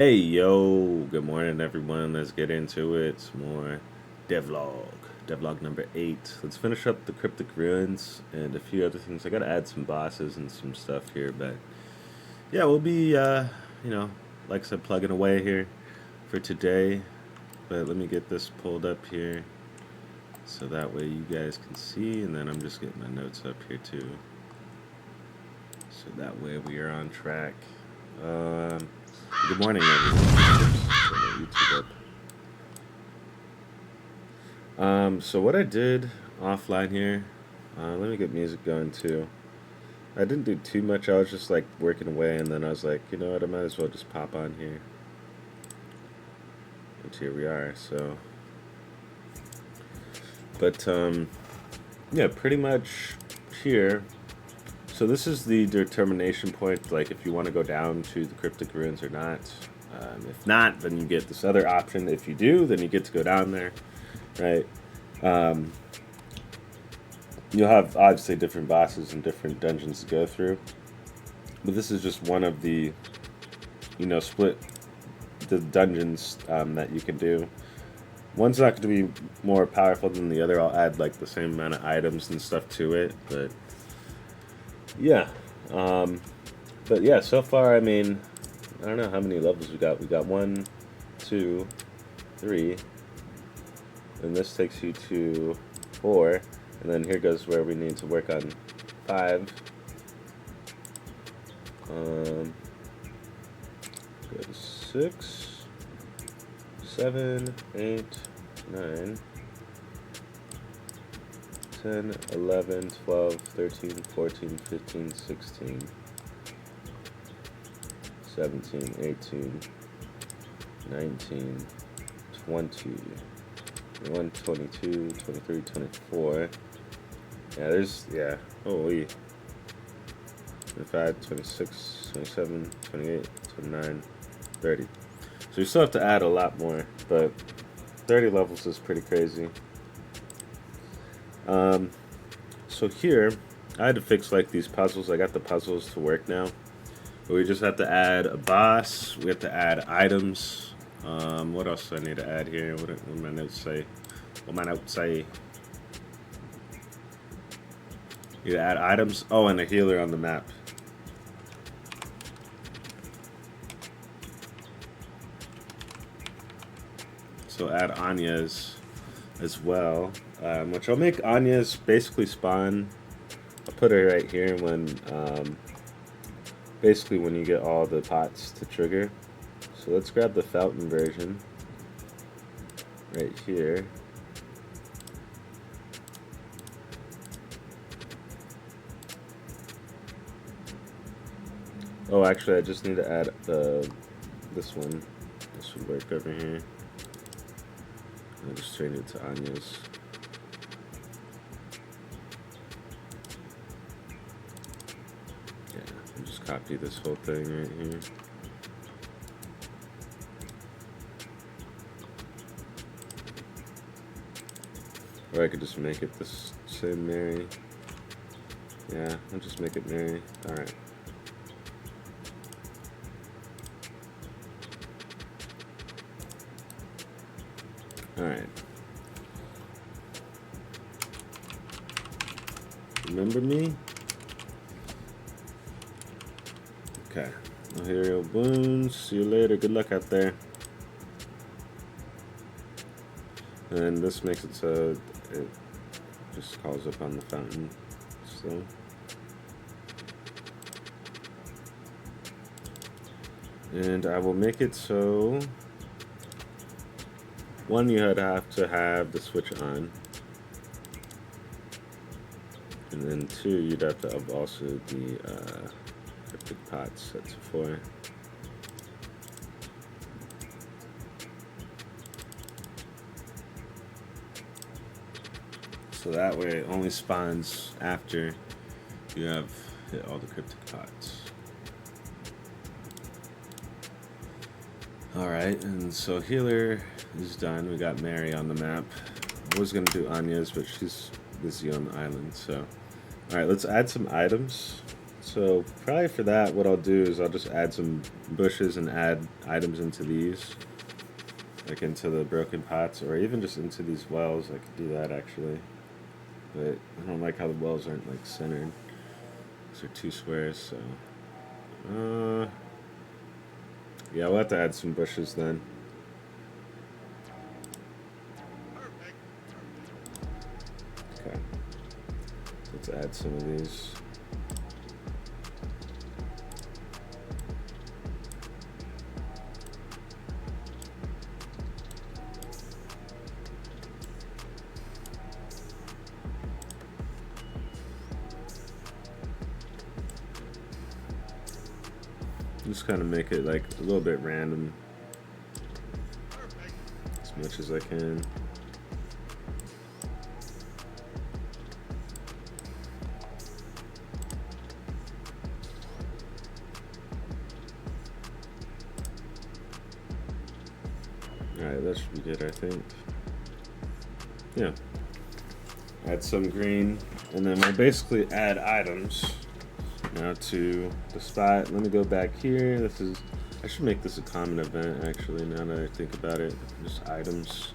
Hey yo, good morning everyone. Let's get into it. Some more devlog number 8. Let's finish up the cryptic ruins and a few other things. I gotta add some bosses and some stuff here, but yeah, we'll be you know, like I said, plugging away here for today. But let me get this pulled up here so that way you guys can see, and then I'm just getting my notes up here too. So that way we are on track. Good morning, everyone. YouTube up. So what I did offline here, let me get music going too. I didn't do too much. I was just like working away, and then I was like, you know what, I might as well just pop on here. And here we are. So, but yeah, pretty much here. So this is the determination point, like if you want to go down to the cryptic ruins or not. If not, then you get this other option. If you do, then you get to go down there, right? You'll have obviously different bosses and different dungeons to go through, but this is just one of the, split the dungeons that you can do. One's not going to be more powerful than the other. I'll add like the same amount of items and stuff to it, but yeah. But yeah, so far, I mean, I don't know how many levels we got. We got 1, 2, 3, and this takes you to 4, and then here goes where we need to work on 5. Go to 6, 7, 8, 9, 10, 11, 12, 13, 14, 15, 16, 17, 18, 19, 20, 21, 22, 23, 24. Holy. 25, 26, 27, 28, 29, 30. So you still have to add a lot more, but 30 levels is pretty crazy. So here, I had to fix like these puzzles. I got the puzzles to work now. But we just have to add a boss. We have to add items. What else do I need to add here? What do my notes say? What my notes say? You add items. Oh, and a healer on the map. So add Anya's as well, which I'll make Anya's basically spawn. I'll put her right here when, basically when you get all the pots to trigger. So let's grab the fountain version right here. Oh, actually, I just need to add this one. This would work over here. I'll just change it to Anya's. Yeah, I'll just copy this whole thing right here. Or I could just make it this same Mary. Yeah, I'll just make it Mary. Alright. Alright. Remember me? Okay. Aerial wounds. See you later. Good luck out there. And this makes it so it just calls up on the fountain. So. And I will make it so. One, you would have to have the switch on. And then 2, you'd have to have also the cryptic pots set to 4. So that way it only spawns after you have hit all the cryptic pots. Alright, and so healer is done. We got Mary on the map. I was going to do Anya's, but she's busy on the island, so. Alright, let's add some items. So probably for that, what I'll do is I'll just add some bushes and add items into these, like into the broken pots, or even just into these wells. I could do that actually, but I don't like how the wells aren't like centered. These are two squares, so yeah, we'll have to add some bushes then. Okay, let's add some of these. Just kind of make it like a little bit random, as much as I can. Alright, that should be good, I think. Yeah. Add some green, and then we'll basically add items. Now to the spot. Let me go back here. This is, I should make this a common event actually, now that I think about it. Just items.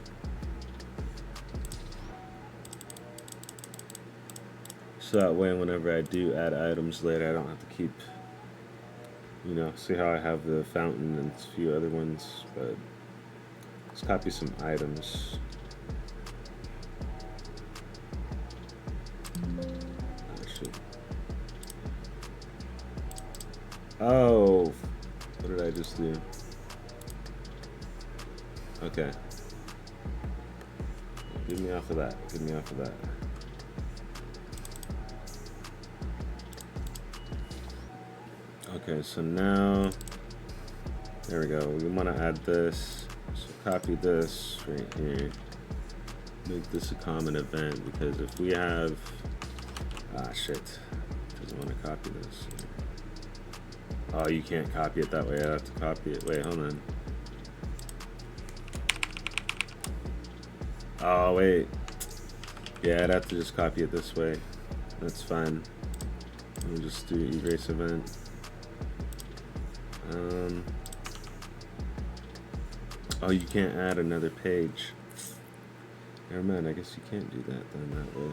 So that way whenever I do add items later, I don't have to keep, you know, see how I have the fountain and a few other ones, but let's copy some items. Oh, what did I just do? Okay. Get me off of that. Get me off of that. Okay, so now, there we go. We want to add this. So copy this right here. Make this a common event, because if we have, shit, doesn't want to copy this. Oh, you can't copy it that way. I have to copy it. Wait, hold on. Oh, wait. Yeah, I'd have to just copy it this way. That's fine. We'll just do erase event. Oh, you can't add another page. Never mind. I guess you can't do that then that way.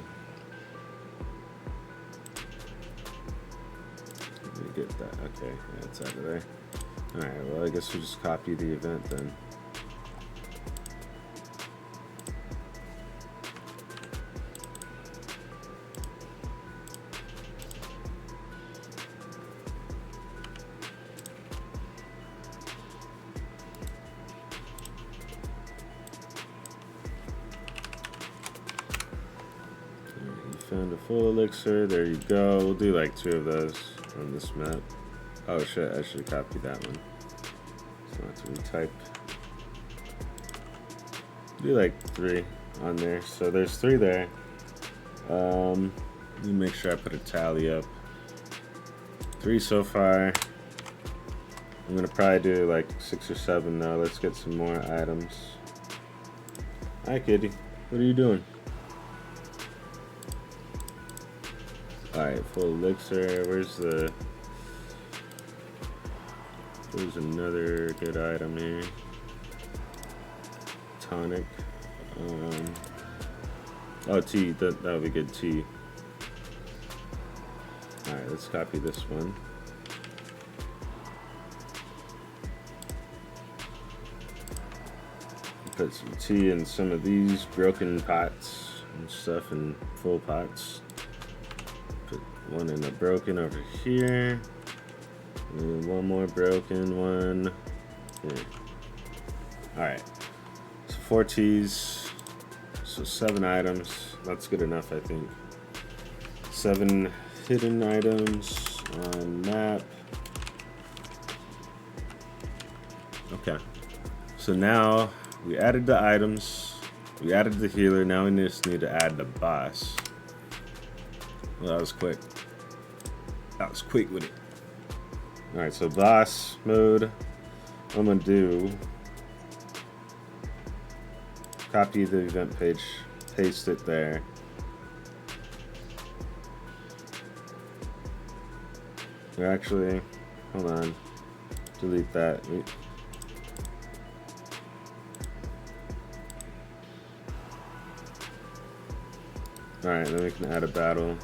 Get that. Okay, yeah, it's out of there. Alright, well, I guess we'll just copy the event then. Alright, you found a full elixir. There you go. We'll do like 2 of those on this map. Oh shit, I should copy that one. So I have to retype. Do like 3 on there. So there's 3 there. Let me make sure I put a tally up. 3 so far. I'm gonna probably do like 6 or 7 now. Let's get some more items. Hi kitty, what are you doing? Alright, full elixir. Where's another good item here? Tonic. Oh, tea. That would be good, tea. Alright, let's copy this one. Put some tea in some of these broken pots and stuff in full pots. Put one in a broken over here. And one more broken one here. Alright. So 4 teas. So 7 items. That's good enough, I think. 7 hidden items on map. Okay. So now we added the items. We added the healer. Now we just need to add the boss. Well, that was quick. That was quick with it. Alright, so boss mode. What I'm gonna do, copy the event page, paste it there. Or actually, hold on. Delete that. Alright, then we can add a battle.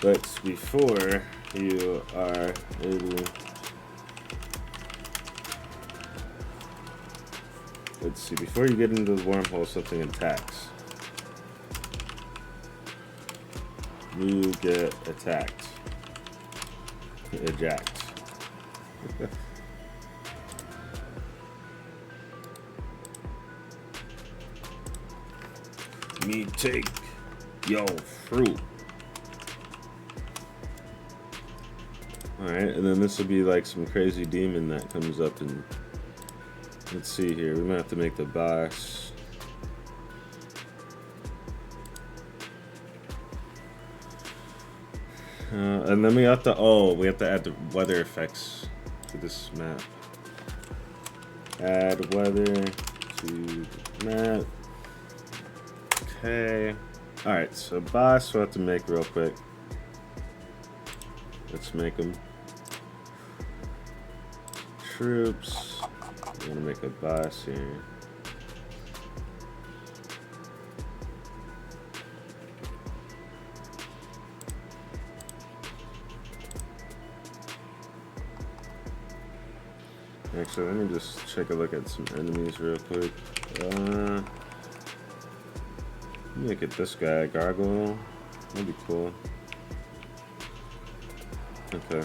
But before you are able, let's see, before you get into the wormhole, something attacks. You get attacked. Eject. Me take your fruit. Alright, and then this will be like some crazy demon that comes up and let's see here. We might have to make the boss. And then we have to, we have to add the weather effects to this map. Add weather to the map. Okay. Alright, so boss we'll have to make real quick. Let's make them. Troops. I'm gonna make a boss here. Actually, let me just take a look at some enemies real quick. Let me look at this guy, Gargoyle. That'd be cool. Okay.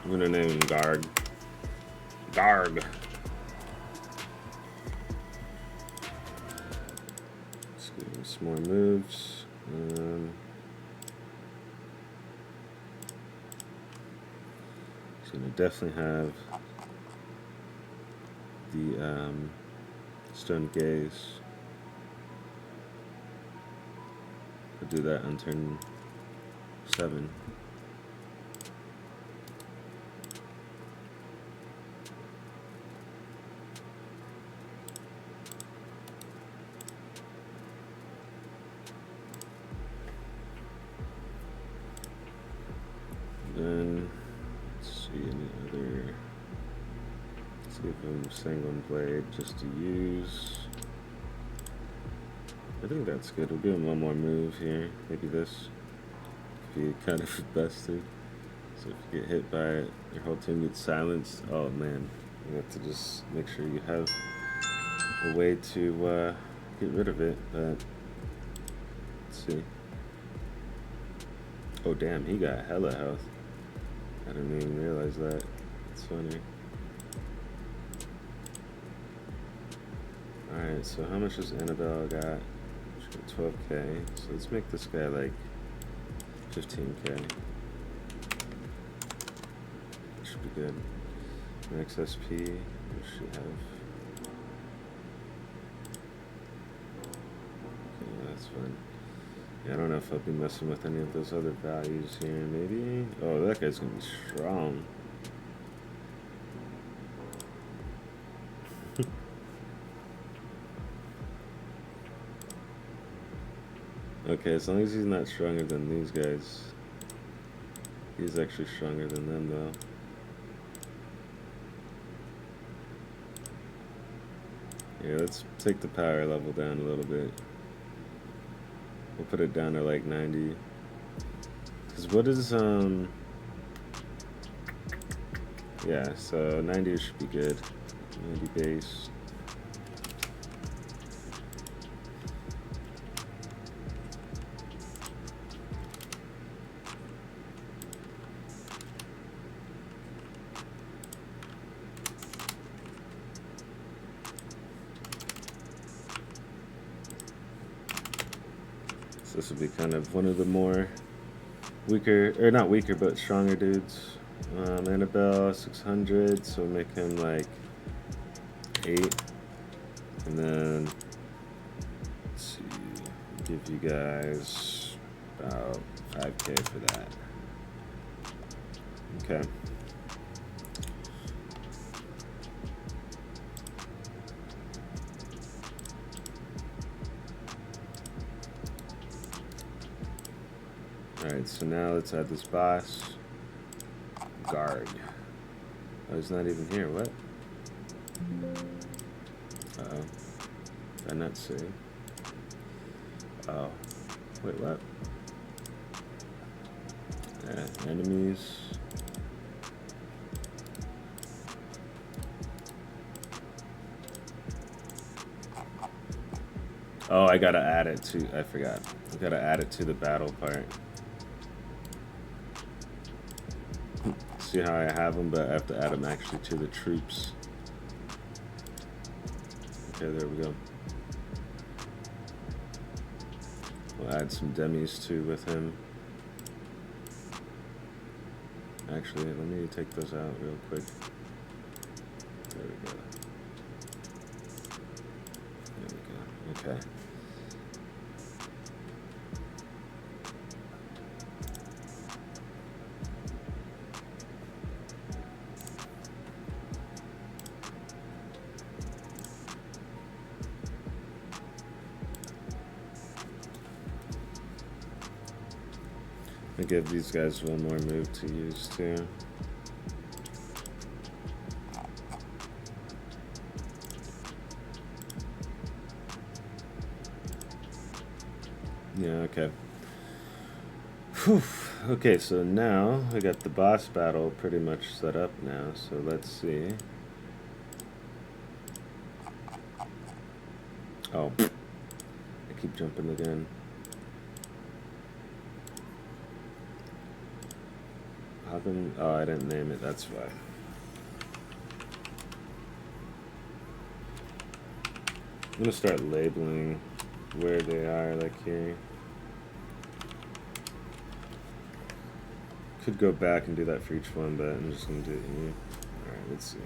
I'm gonna name him Garg. Garg. Let's give him some more moves. He's gonna definitely have the stone gaze. I'll do that on turn 7. Then let's see any other. Let's give him sanguine blade just to use. I think that's good. We'll give him one more move here. Maybe this. If you kind of busted. So if you get hit by it, your whole team gets silenced. Oh man, you have to just make sure you have a way to get rid of it. But let's see. Oh damn, he got hella health. I didn't even realize that. It's funny. Alright, so how much does Annabelle got? She got 12k. So let's make this guy like 15k. Should be good. Max SP. What should have? Okay, that's fine. Yeah, I don't know if I'll be messing with any of those other values here, maybe? Oh, that guy's gonna be strong. Okay, as long as he's not stronger than these guys. He's actually stronger than them, though. Yeah, let's take the power level down a little bit. We'll put it down to like 90. Cause what is yeah, so 90 should be good. 90 base. This would be kind of one of the more weaker, or not weaker, but stronger dudes. Annabelle, 600, so make him like 8. And then, let's see, give you guys about 5k for that. Okay. Alright, so now let's add this boss. Guard. Oh, he's not even here. What? Uh-oh. Did I not see? Oh. Wait, what? Enemies. Oh, I gotta add it to... I forgot. I gotta add it to the battle part. See how I have them, but I have to add them actually to the troops. Okay, there we go. We'll add some demis too with him. Actually, let me take those out real quick. There we go. There we go. Okay. I'll give these guys one more move to use too. Yeah, okay. Whew. Okay, so now I got the boss battle pretty much set up now, so let's see. Oh, I keep jumping again. Oh, I didn't name it, that's why. I'm gonna start labeling where they are, like here. Could go back and do that for each one, but I'm just gonna do it here. Alright, let's see.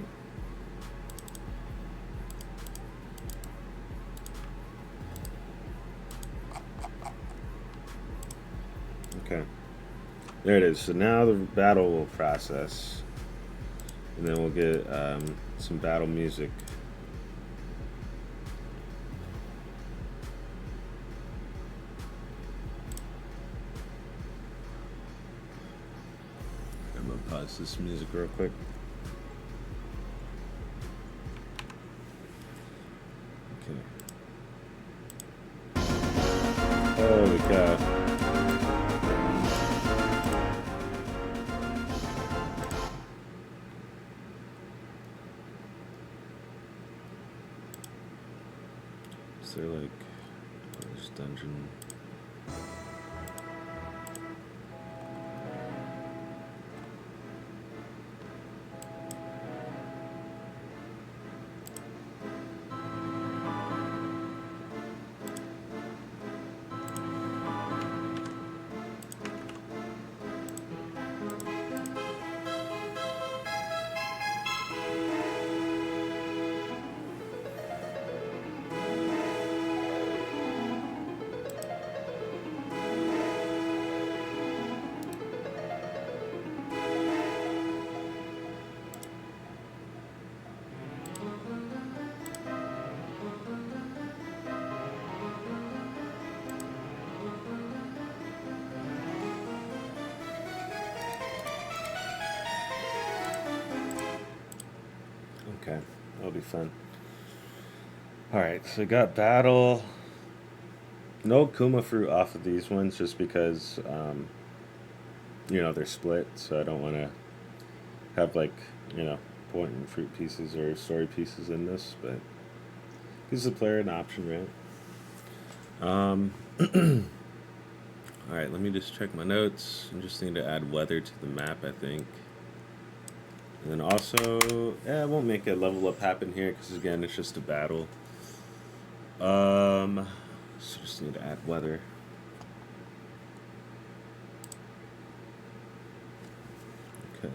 Okay. There it is. So now the battle will process, and then we'll get some battle music. I'm gonna pause this music real quick. Okay. Holy cow. They're like, oh, this dungeon. Okay, that'll be fun. Alright, so got battle. No Kuma fruit off of these ones just because, you know, they're split, so I don't want to have, like, you know, point and fruit pieces or story pieces in this, but gives the player an option, right? Alright, let me just check my notes. I just need to add weather to the map, I think. And then also, I won't make a level up happen here because again, it's just a battle. So just need to add weather. Okay.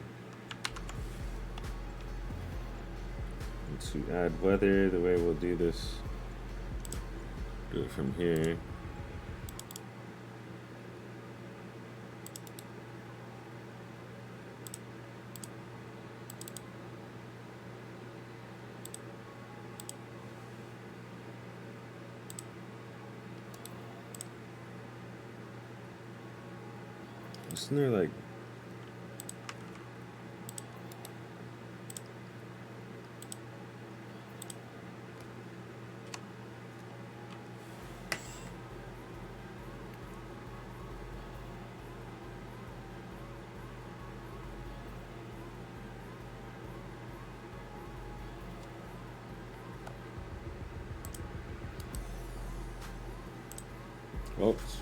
And to add weather, the way we'll do this, do it from here. Isn't there like... Oops.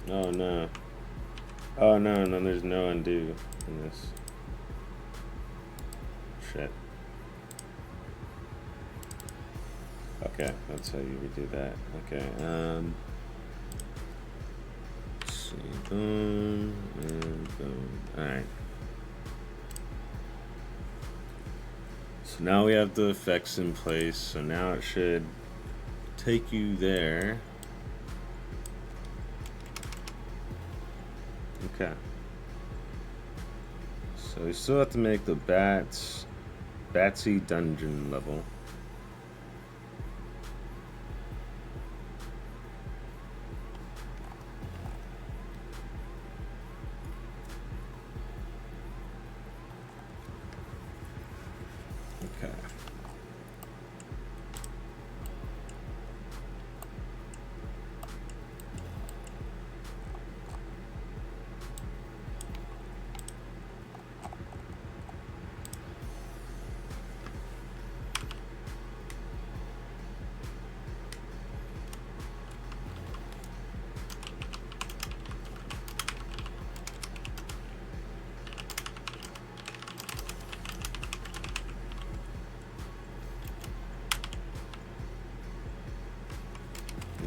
Oh no. Oh no, no, there's no undo in this. Shit. Okay, that's how you redo that. Okay, let's see. Boom and boom. Alright. So now we have the effects in place, so now it should take you there. Okay. So we still have to make the Batsy dungeon level. Okay.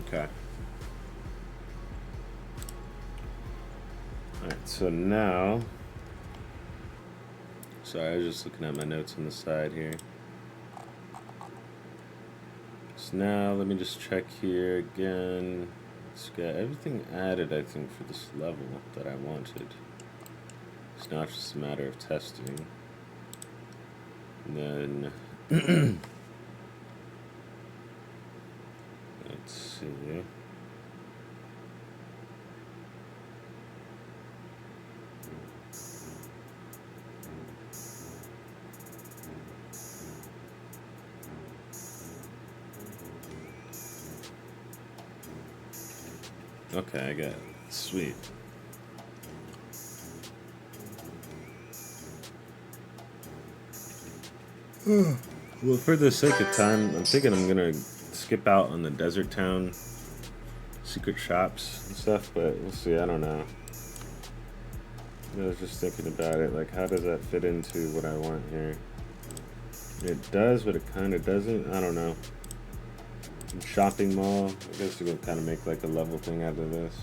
Okay. Alright, so now... Sorry, I was just looking at my notes on the side here. So now, let me just check here again. It's got everything added, I think, for this level that I wanted. It's not just a matter of testing. And then... let's see. Okay, I got it. Sweet. Well, for the sake of time, I'm thinking I'm gonna skip out on the desert town secret shops and stuff, but we'll see. I don't know. I was just thinking about it, like, how does that fit into what I want here? It does, but it kind of doesn't. I don't know. Shopping mall. I guess you can kind of make like a level thing out of this.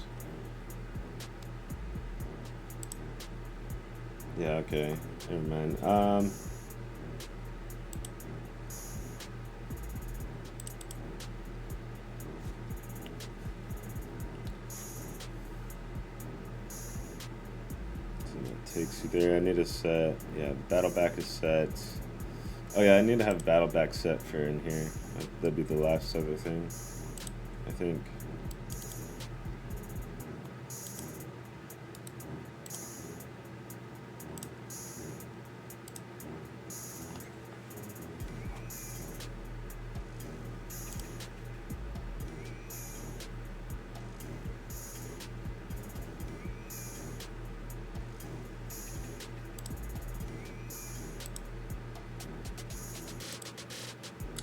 Yeah, okay. Never mind. So that takes you there. I need a set. Yeah, battle back is set. Oh yeah, I need to have battle back set for in here. That'd be the last other thing, I think.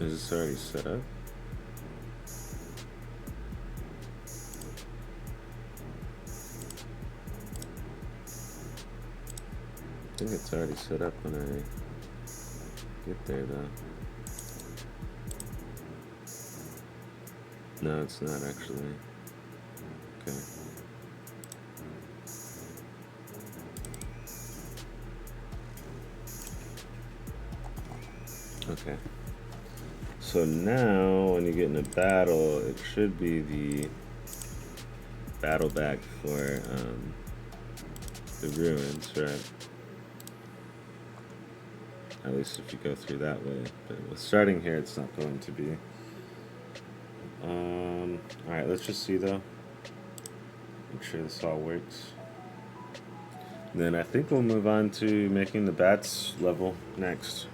Is this already set up? I think it's already set up when I get there, though. No, it's not actually. Okay. Okay. So now, when you get in a battle, it should be the battle back for the ruins, right? At least if you go through that way. But with starting here, it's not going to be. Alright, let's just see though. Make sure this all works. Then I think we'll move on to making the bats level next.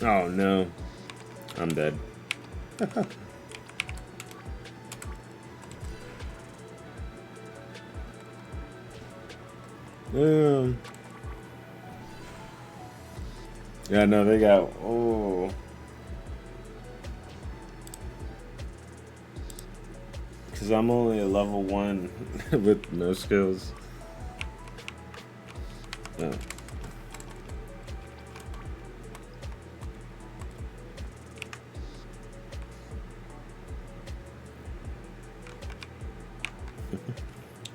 Oh no, I'm dead. Yeah, no, they got, oh. Because I'm only a level 1 with no skills. Oh.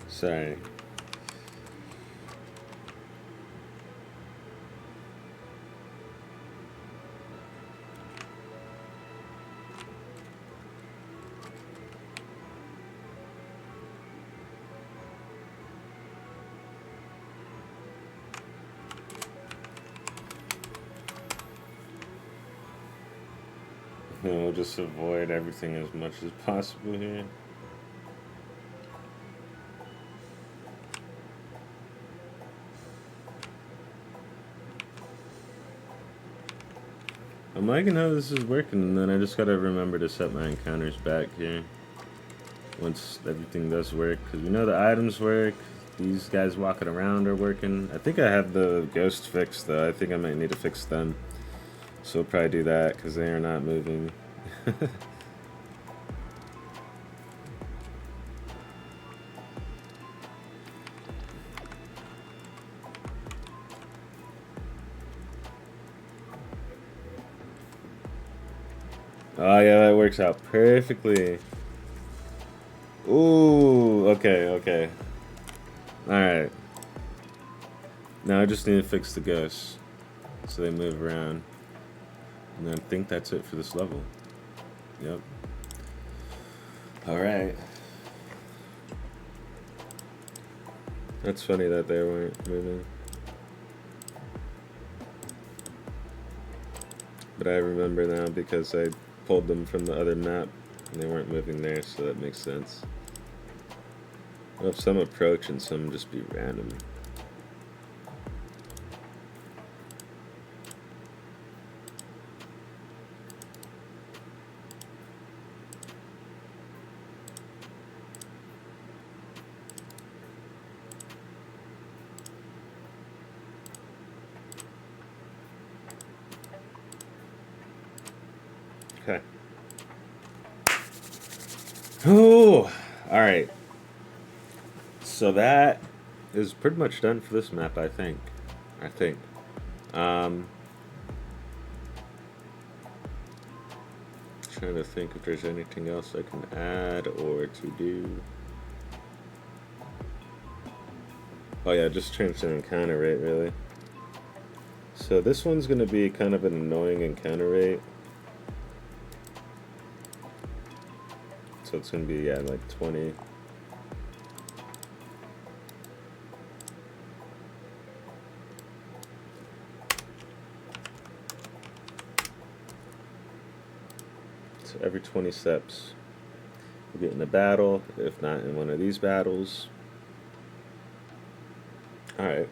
Sorry. We'll just avoid everything as much as possible here. I'm liking how this is working, and then I just gotta remember to set my encounters back here once everything does work, because we know the items work. These guys walking around are working. I think I have the ghost fixed though. I think I might need to fix them, so we'll probably do that because they are not moving. Oh yeah, that works out perfectly. Ooh, okay, okay. Alright. Now I just need to fix the ghosts so they move around. And I think that's it for this level. Yep. Alright. That's funny that they weren't moving. But I remember now because I pulled them from the other map and they weren't moving there, so that makes sense. Well, if some approach and some just be random. Okay. Oh, all right. So that is pretty much done for this map, I think. Trying to think if there's anything else I can add or to do. Oh yeah, just change the encounter rate, really. So this one's going to be kind of an annoying encounter rate. So it's going to be, yeah, like 20. So every 20 steps, we'll get in a battle, if not in one of these battles. Alright.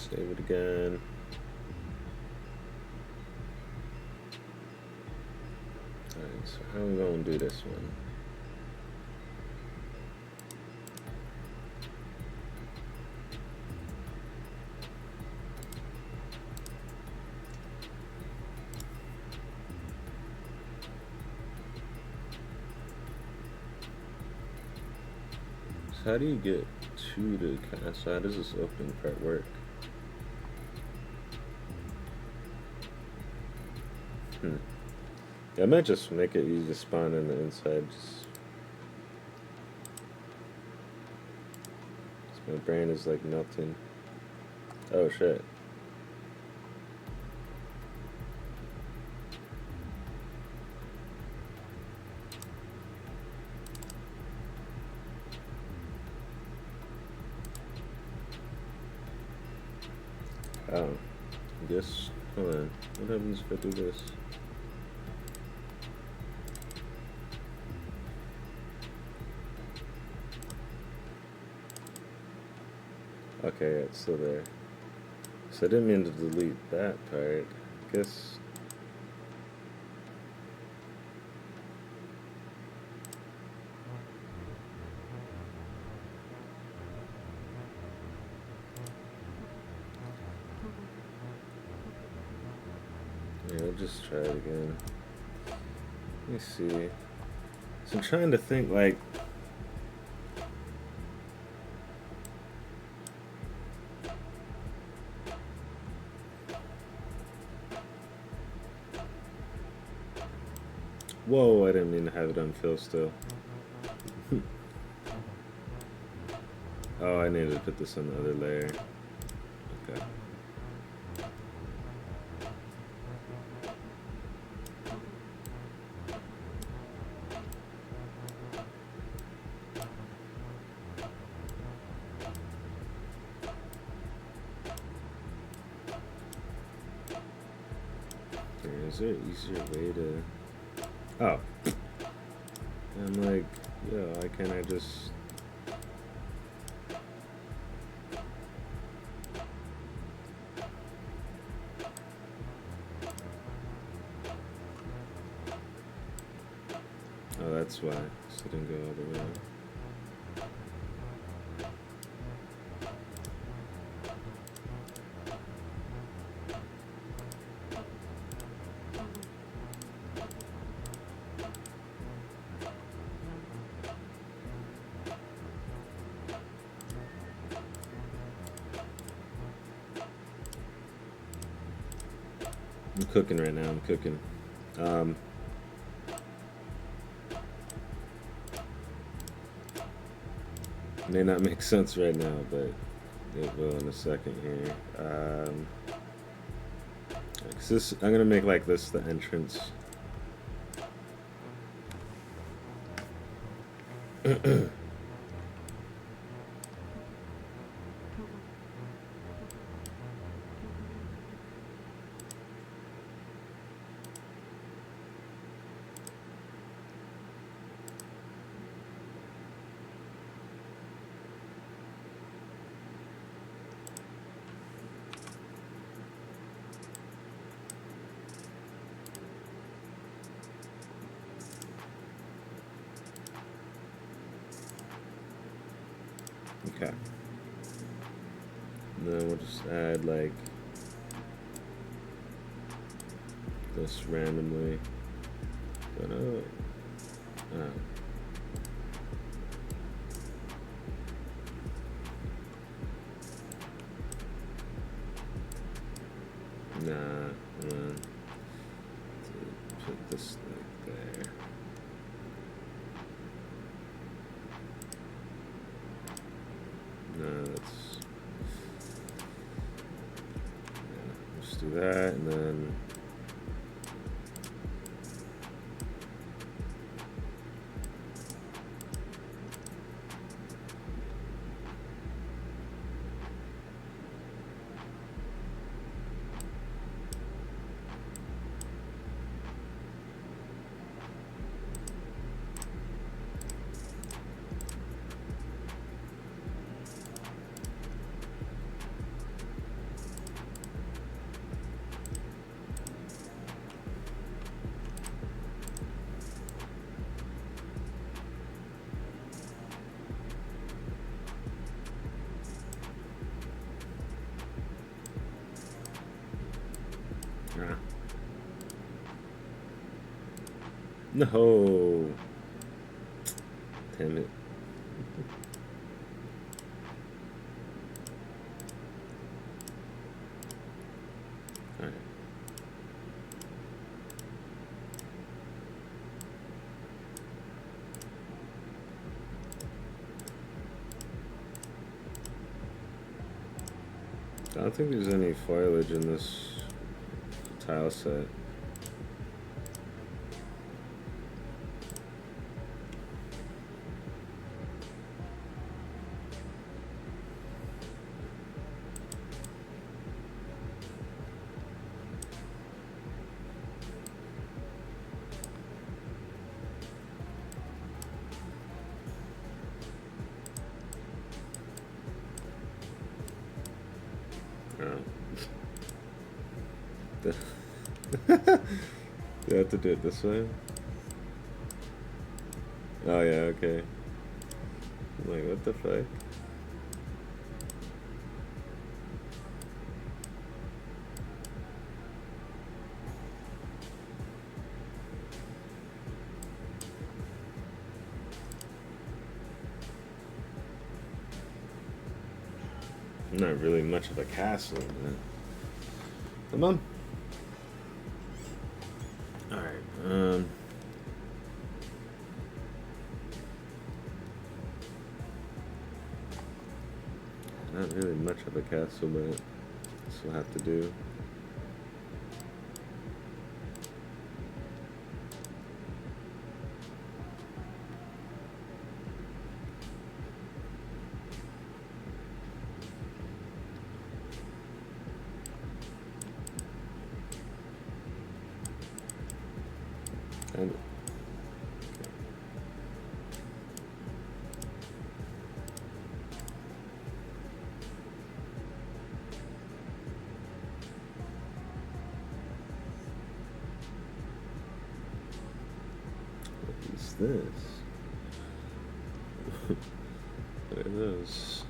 Save it again. Alright, so how are we gonna do this one? So how do you get to the cast? So how does this opening part work? Yeah, I might just make it easy to spawn in the inside. Just my brain is like melting. Oh shit. Oh. I guess, hold on. What happens if I do this? Okay, yeah, it's still there. So I didn't mean to delete that part. I guess. Yeah, I'll just try it again. Let me see. So I'm trying to think, like, whoa, I didn't mean to have it on fill still. Oh, I needed to put this on the other layer. Okay. Is there an easier way to... Oh. I'm like, yo, why can't I just... Oh, that's why. So it didn't go all the way. I'm cooking right now, I'm cooking. May not make sense right now, but it will in a second here. I'm gonna make like this the entrance. Okay. And then we'll just add like this randomly. But nah, put this like there. No, let's just do that, and then No. Damn it. Alright. I don't think there's any foliage in this tile set. You have to do it this way? Oh yeah, okay. I'm like, what the fuck? Not really much of a castle, but come on. Alright, not really much of a castle, but this will have to do. And what is this? What are those?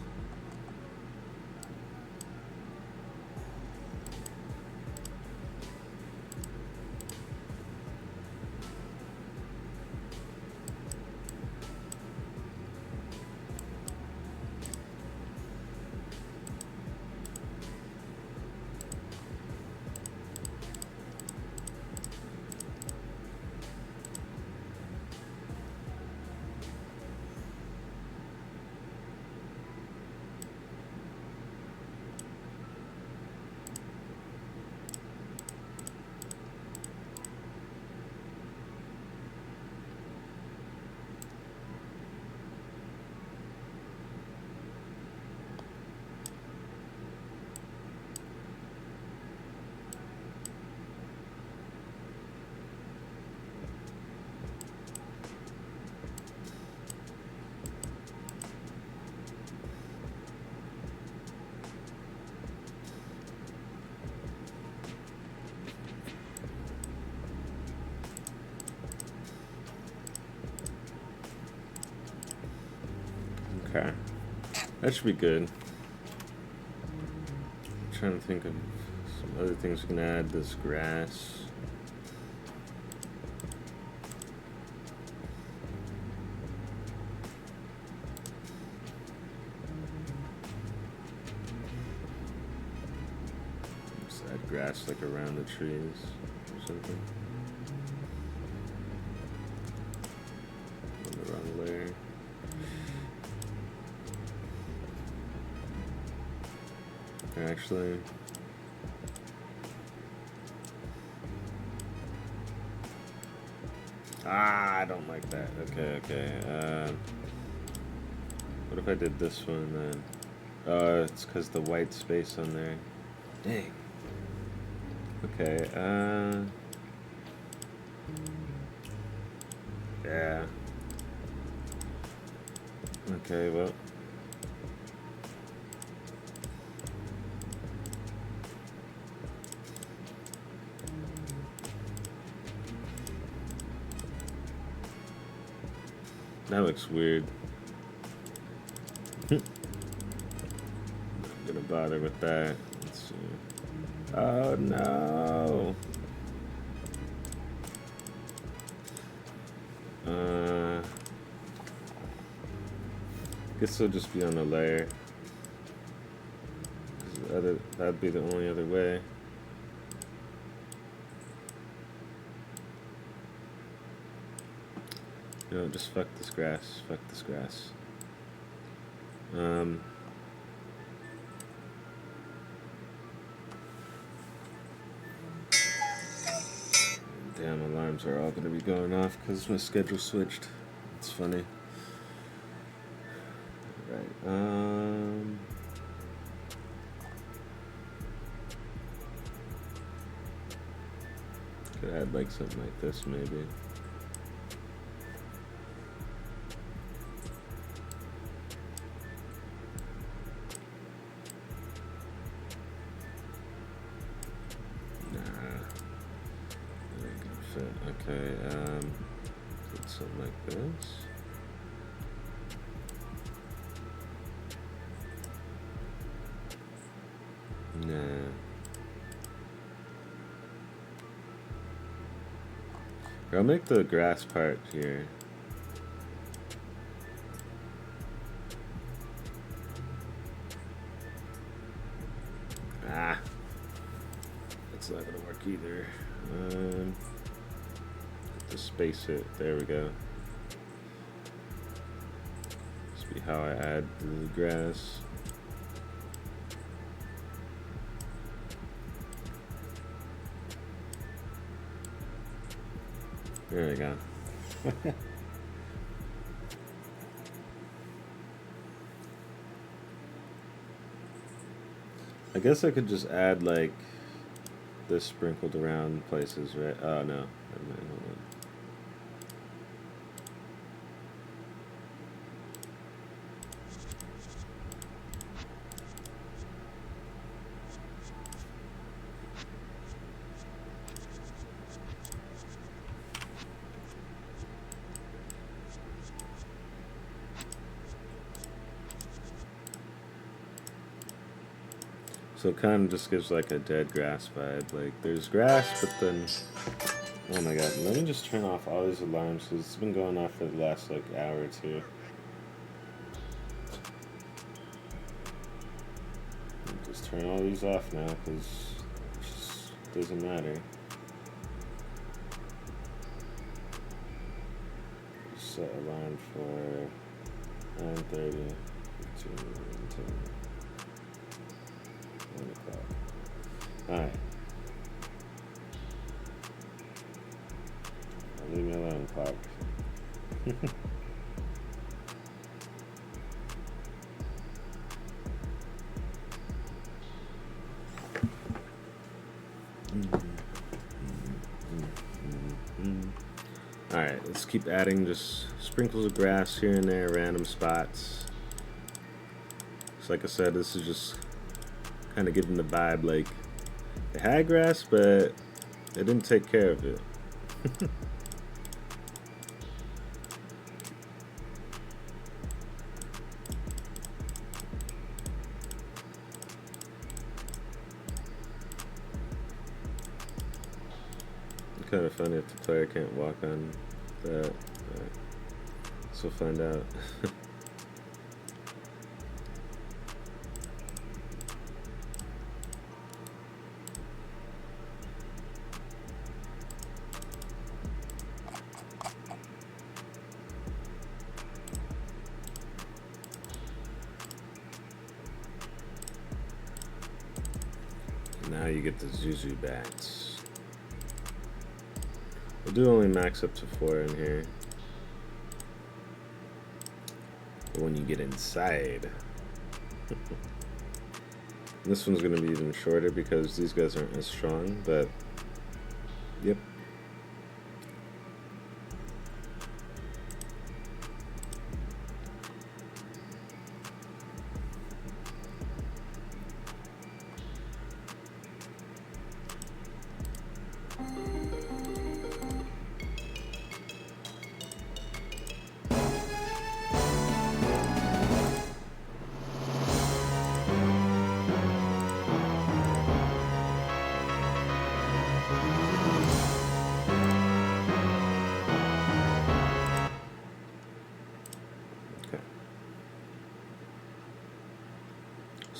Okay, that should be good. I'm trying to think of some other things we can add. This grass. Just add grass like around the trees or something. On the wrong layer. Actually, I don't like that. Okay. What if I did this one then? It's because the white space on there. Dang. Okay. Yeah. Okay. Well. That looks weird. Not gonna bother with that. Let's see. Oh no! Guess it'll just be on the layer. That'd be the only other way. You know, just fuck this grass. Fuck this grass. Damn, alarms are all gonna be going off because my schedule switched. It's funny. Right. Could add like something like this maybe. Okay, put something like this. Nah. I'll make the grass part here. Ah, that's not gonna work either. Just space it. There we go. This be how I add the grass. There we go. I guess I could just add like this sprinkled around places, right? Oh no. Never mind, hold on. So it kind of just gives like a dead grass vibe. Like there's grass, but then, oh my god, let me just turn off all these alarms because it's been going off for the last like hour or two. Just turn all these off now because it just doesn't matter. Set alarm for 9:30, 15, 10. Alright. Leave me alone, clock. Alright, let's keep adding just sprinkles of grass here and there, random spots. So like I said, this is just kind of giving the vibe like it had grass, but it didn't take care of it. It's kind of funny if the player can't walk on that. So we'll find out. Now you get the Zuzu bats. We'll do only max up to 4 in here. But when you get inside, this one's gonna be even shorter because these guys aren't as strong, but yep.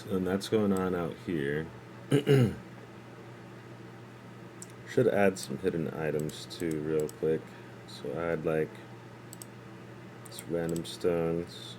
And that's going on out here. Should add some hidden items too real quick. So add like some random stones.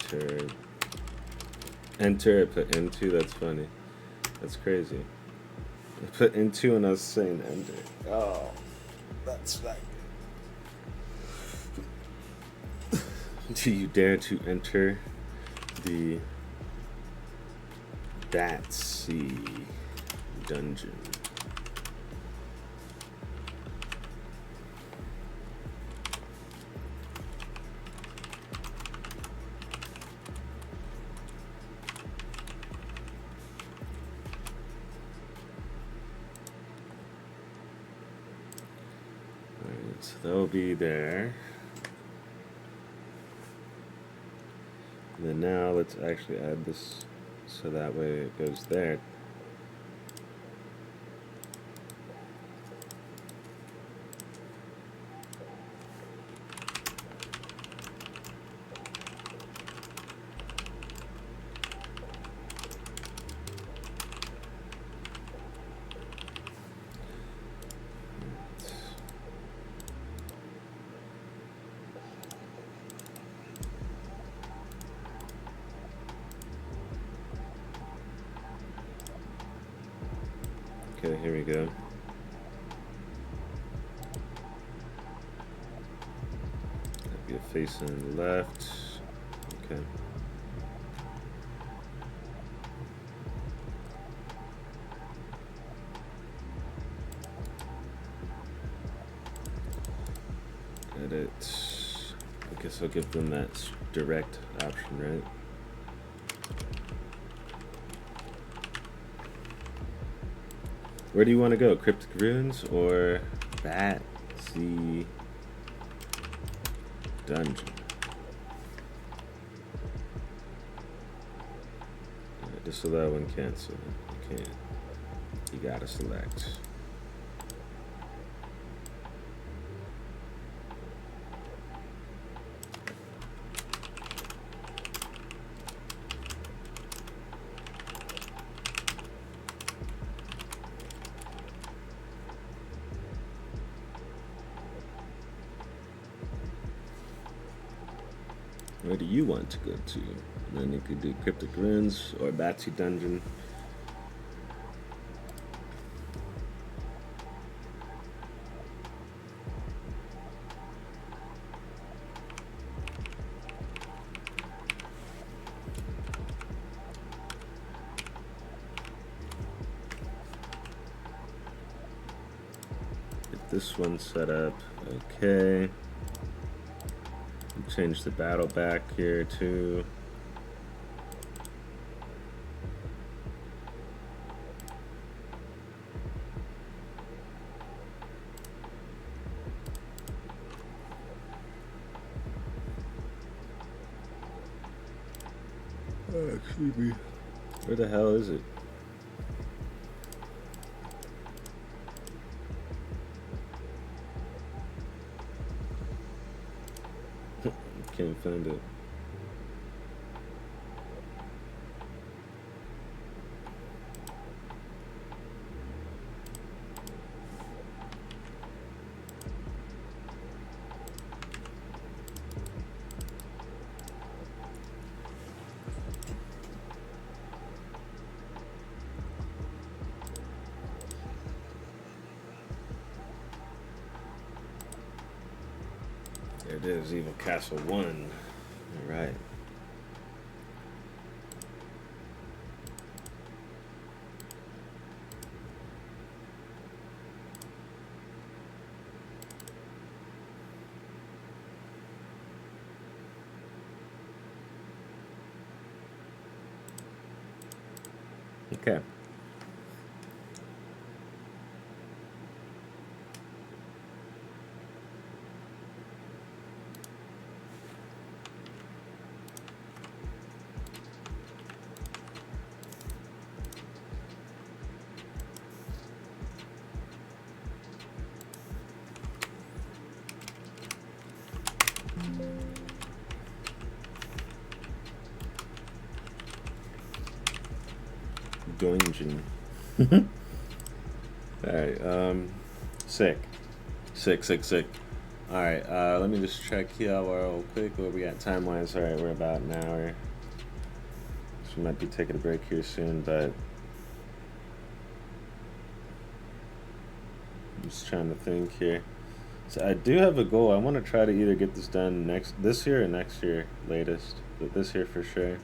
To enter, I put into, that's funny. That's crazy. I put into and I was saying enter. Oh, that's not good. Do you dare to enter the BENQ dungeon? So they'll be there. And then now let's actually add this so that way it goes there. Okay, here we go. That'd be a face on the left. Okay. Edit. I guess I'll give them that direct option, right? Where do you want to go? Cryptic Ruins or BENQ dungeon? Just so that one cancel. You can't. You gotta select. Where do you want to go to? And then you could do Cryptic Ruins or BENQ dungeon. Get this one set up. Okay. Change the battle back here too. Oh, excuse me. Where the hell is it? Can't find it. it is, Evil Castle 1. Alright. Okay. Dungeon. Alright, sick. Sick. Alright, let me just check here real quick what we got time-wise. Alright, we're about an hour. So we might be taking a break here soon, but I'm just trying to think here. So I do have a goal. I want to try to either get this done this year or next year latest, but this year for sure.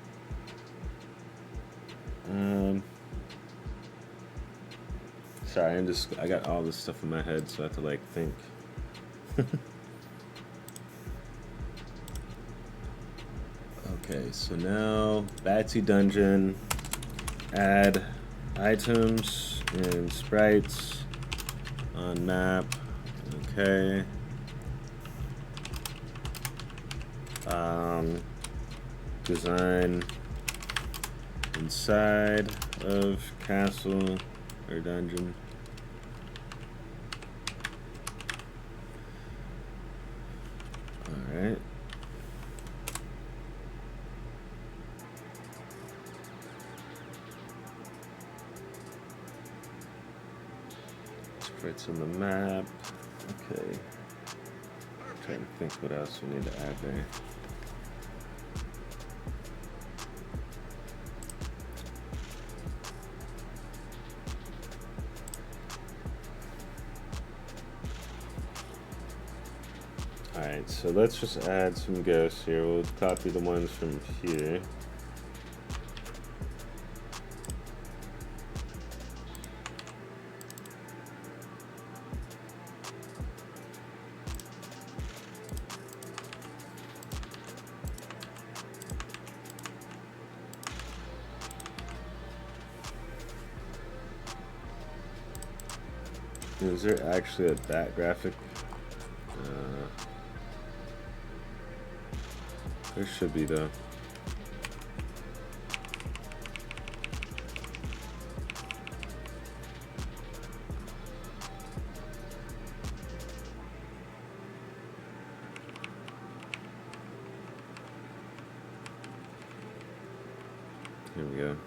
Sorry, I got all this stuff in my head, so I have to like think. Okay, so now Batsy Dungeon, add items and sprites on map. Okay. Design inside of castle or dungeon. Alright. Sprites on the map. Okay. I'm trying to think what else we need to add there. Alright, so let's just add some ghosts here. We'll copy the ones from here. Is there actually a back graphic? There should be though. Here we go.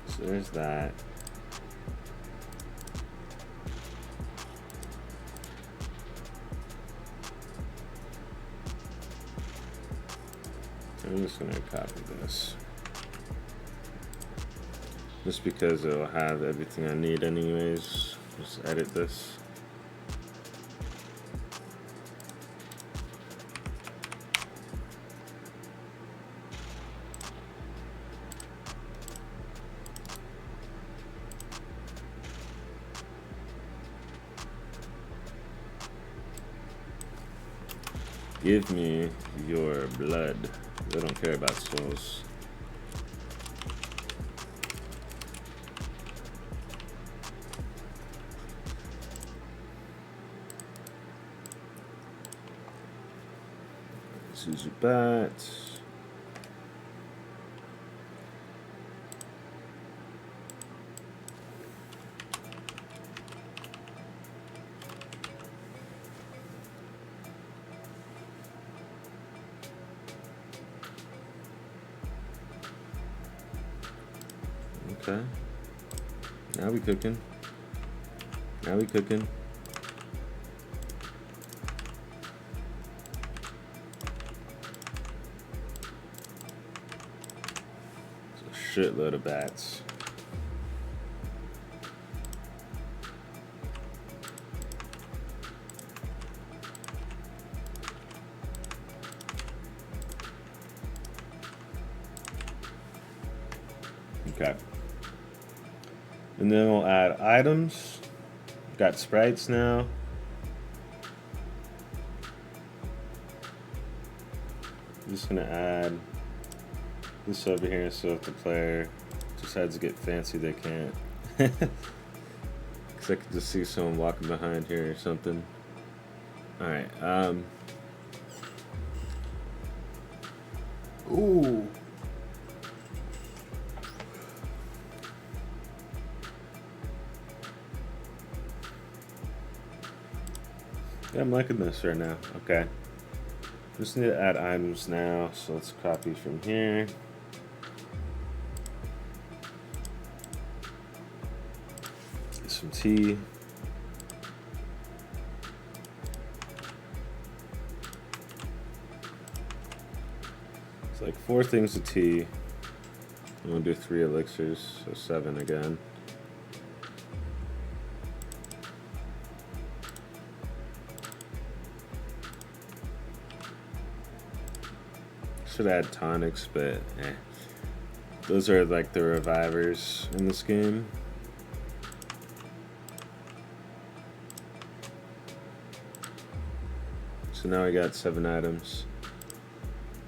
So there's that. I'm just gonna copy this. Just because it'll have everything I need anyways. Just edit this. Give me your blood. I don't care about souls. SQUiDzzz. Okay. Now we cooking. Now we cooking. shitload of bats. Okay. And then we'll add items. Got sprites now. I'm just gonna add this over here so if the player decides to get fancy, they can't. Cause I could just see someone walking behind here or something. Alright, ooh. Yeah, I'm liking this right now. Okay. Just need to add items now, so let's copy from here. Get some tea. It's like 4 things of tea. I'm gonna do 3 elixirs, so 7 again. Should add tonics, but those are like the revivers in this game. So now we got 7 items.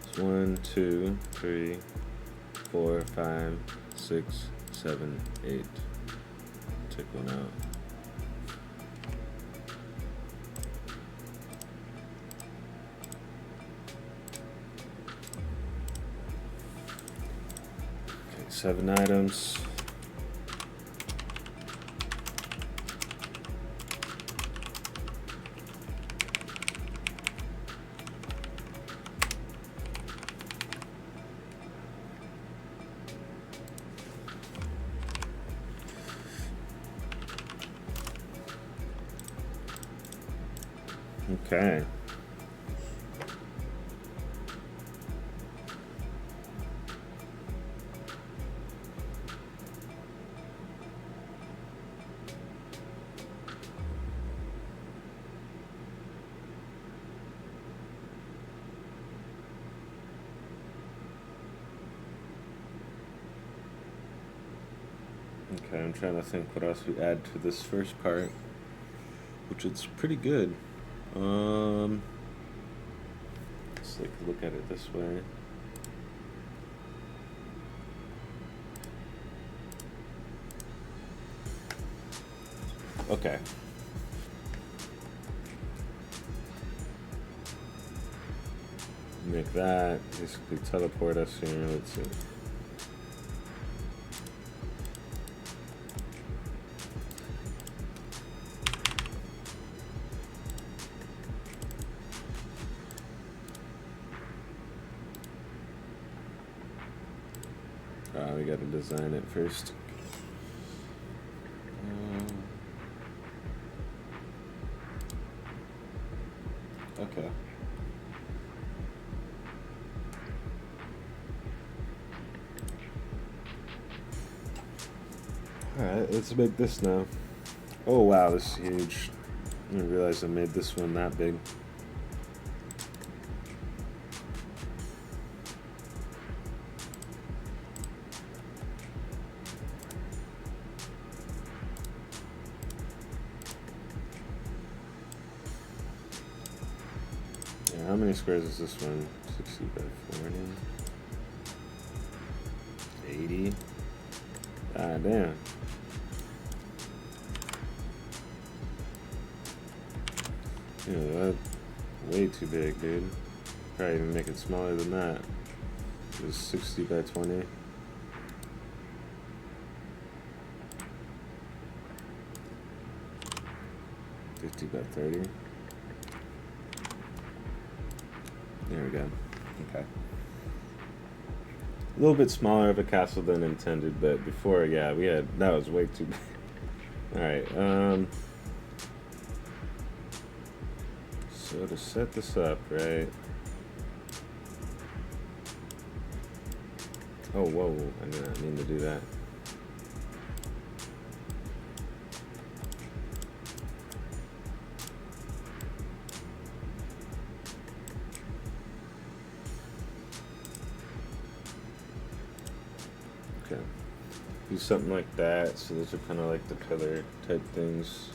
It's 1, 2, 3, 4, 5, 6, 7, 8. Take one out. Okay, 7 items. Okay. Okay, I'm trying to think what else we add to this first part, which is pretty good. Let's take a look at it this way. Okay. Make that, basically teleport us here, let's see. We gotta design it first. Okay. Alright, let's make this now. Oh wow, this is huge. I didn't realize I made this one that big. How many squares is this one? 60 by 40. 80. Ah, damn. Yeah, that's way too big, dude. Probably even make it smaller than that. It was 60 by 20. By 30. There we go. Okay. A little bit smaller of a castle than intended, but before, yeah, we had, that was way too big. Alright, so to set this up, right, Oh, whoa, I did not mean to do that. Okay. Do something like that. So those are kind of like the pillar type things.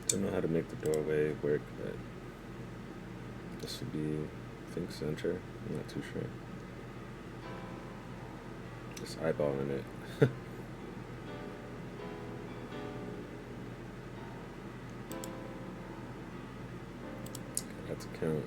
Don't know how to make the doorway work, but this would be, I think, center. I'm not too sure. Just eyeballing it. That's a count.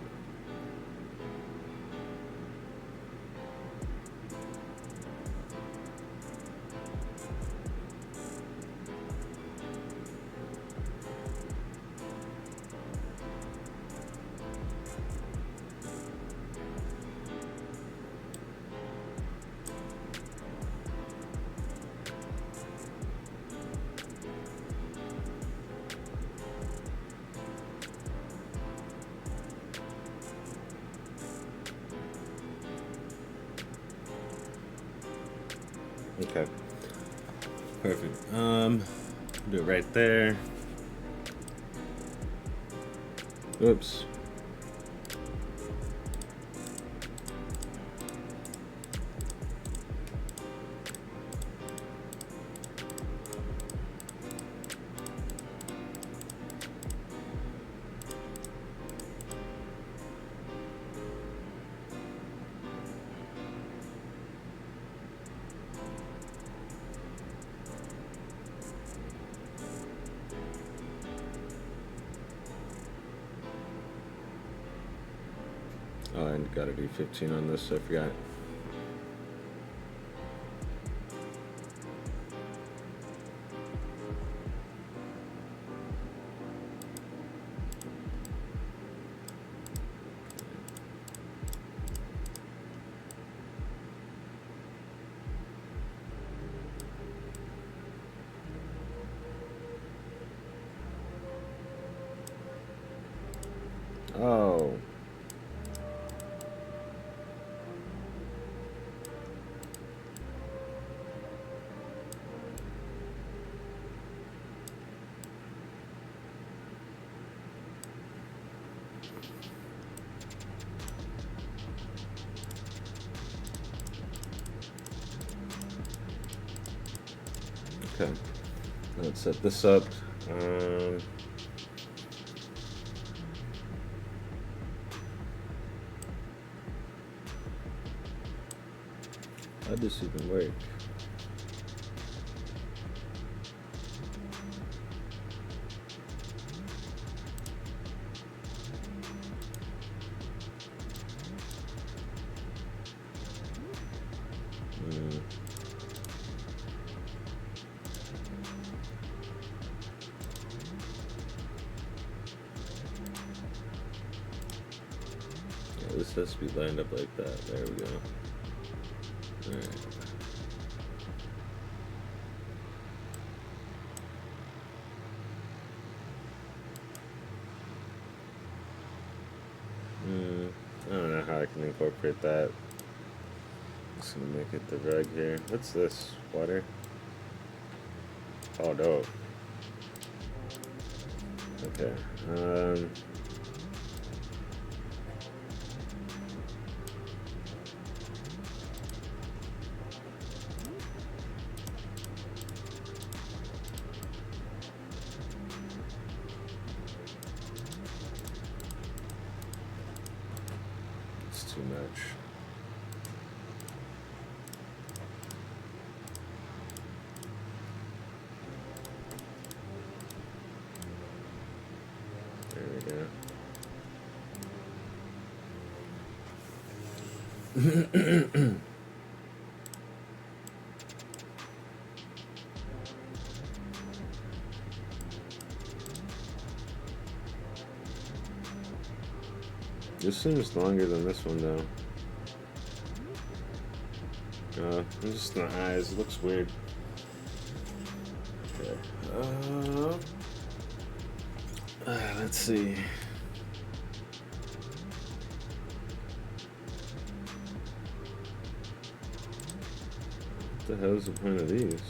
Okay. Perfect. Do it right there. Oops. Oh, I gotta do 15 on this, so I forgot. Oh. Okay. Let's set this up. How does this even work? This has to be lined up like that. There we go. Alright. I don't know how I can incorporate that. Just gonna make it the rug here. What's this? Water? Oh, dope. Okay. It's too much. There we go. This seems longer than this one, though. Just the eyes. It looks weird. Okay. Let's see. the hell's the point of these?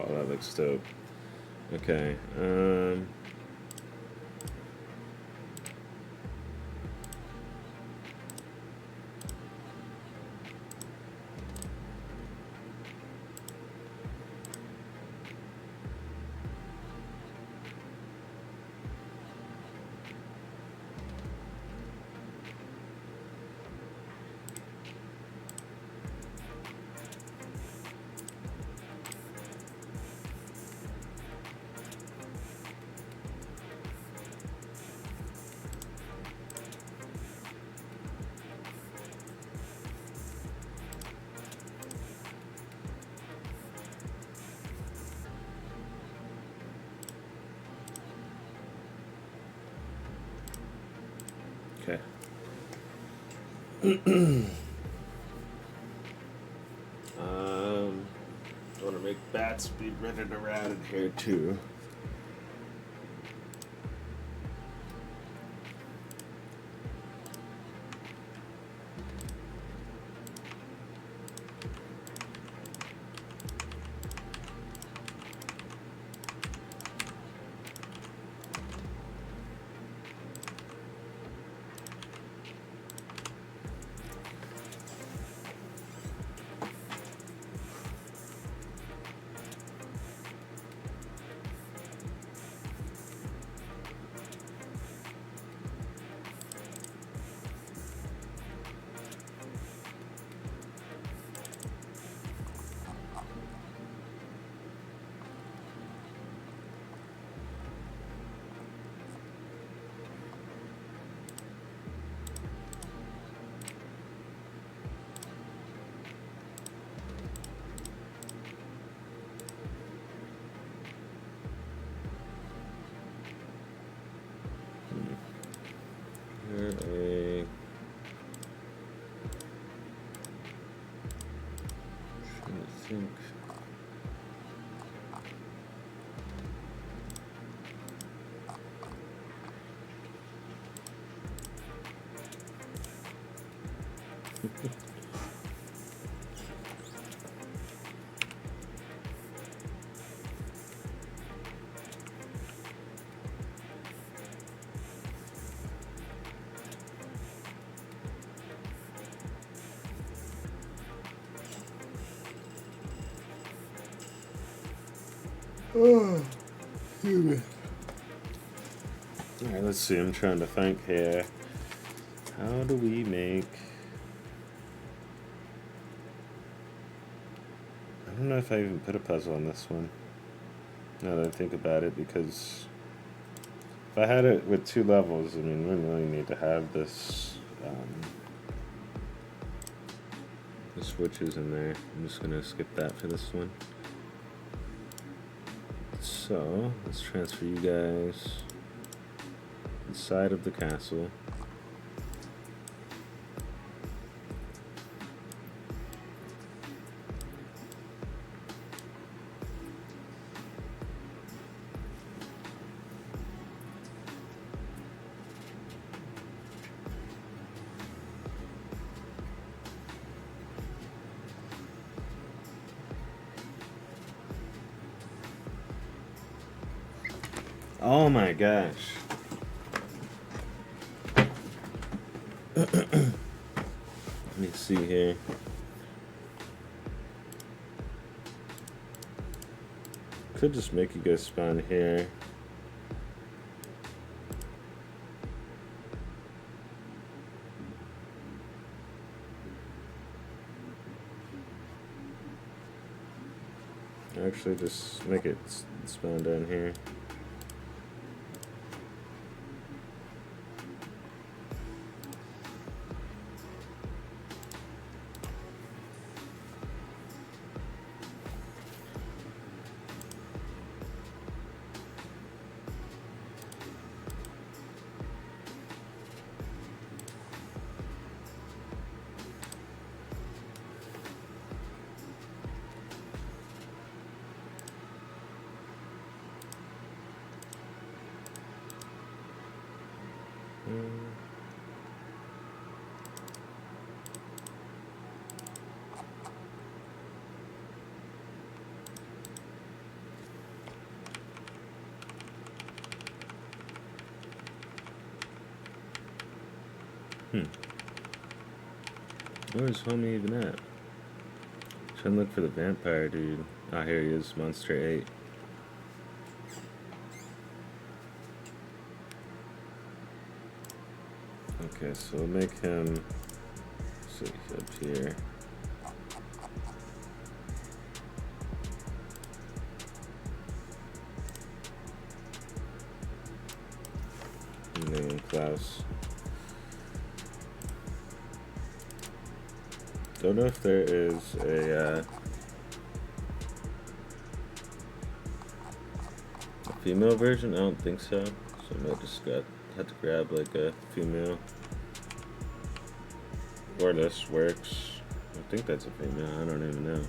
Oh, that looks dope. Okay. Okay. I want to make bats be running around in here too. Oh, excuse me. Alright, let's see. I'm trying to think here. How do we make... I don't know if I even put a puzzle on this one. Now that I think about it, because if I had it with 2 levels, I mean, we really need to have this, the switches in there. I'm just going to skip that for this one. So, let's transfer you guys inside of the castle. Oh my gosh. Let me see here. Could just make you guys spawn here. Actually, just make it spawn down here. Where's homie even at? Trying to look for the vampire dude. Ah, here he is, Monster 8. Okay, so we'll make him sit up here. Name Klaus. Don't know if there is a female version. I don't think so. So I might just had to grab like a female. Or this works. I think that's a female. I don't even know.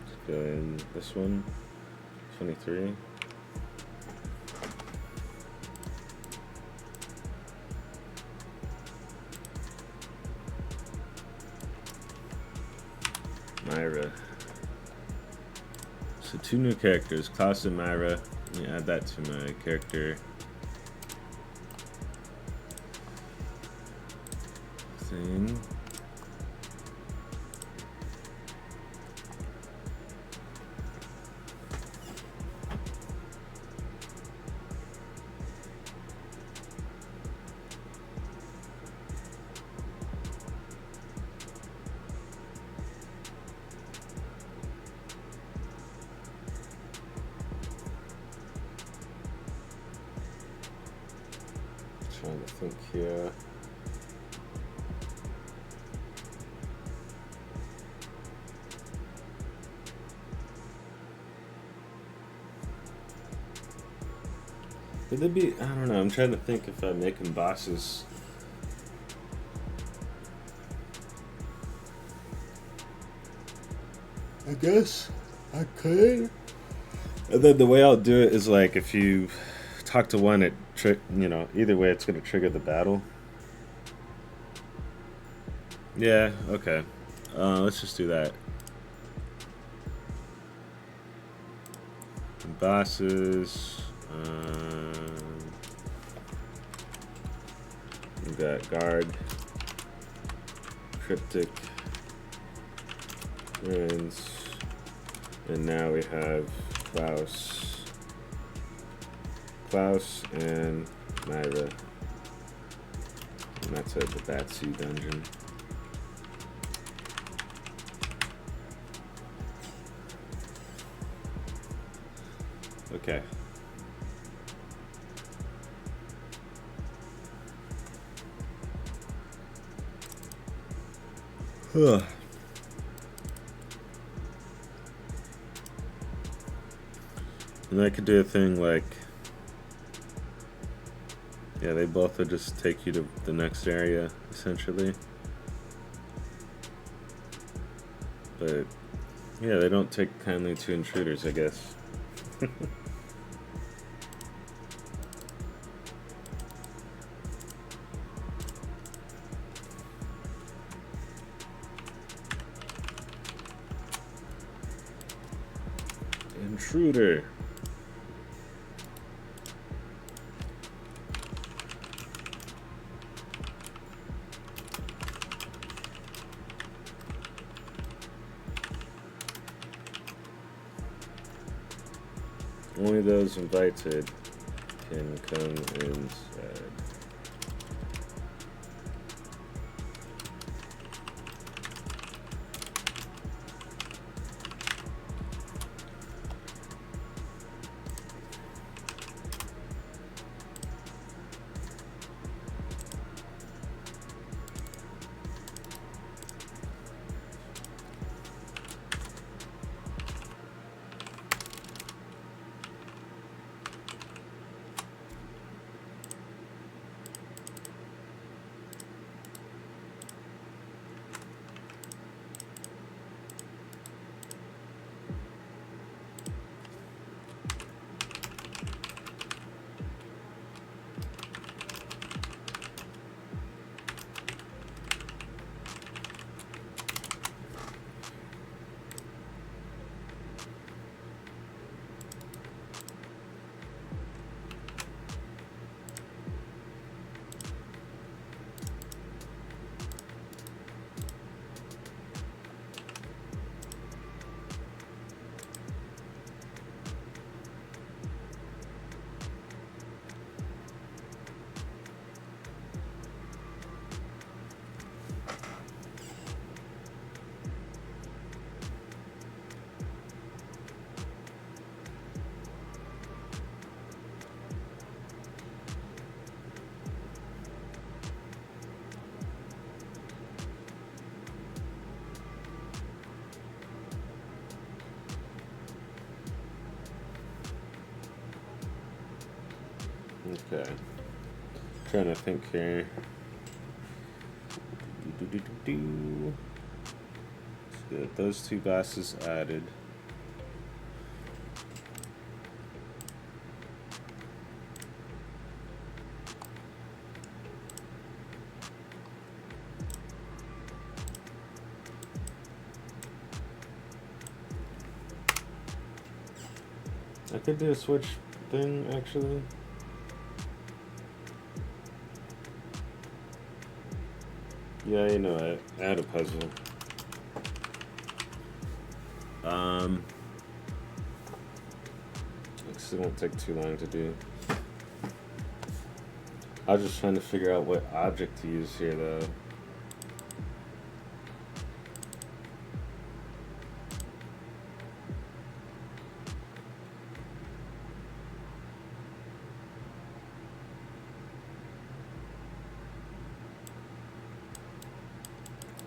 Let's go in this one. 23. Myra. So 2 new characters, Klaus and Myra. Let me add that to my character thing. Trying to think here. Would there be, I don't know, I'm trying to think if I make them bosses. I guess I could. And then the way I'll do it is like if you talk to one, you know, either way it's going to trigger the battle. Yeah, okay. Let's just do that. Bosses. We got guard, cryptic, ruins, and now we have Klaus and Myra, and that's at the Batsu dungeon. Okay. Huh. And I could do a thing like, yeah, they both would just take you to the next area, essentially. But, yeah, they don't take kindly to intruders, I guess. Intruder. Only those invited can come inside. Okay. Trying to think here. Let's get those two glasses added. I could do a switch thing actually. Yeah, you know, I had a puzzle. It won't take too long to do. I was just trying to figure out what object to use here, though.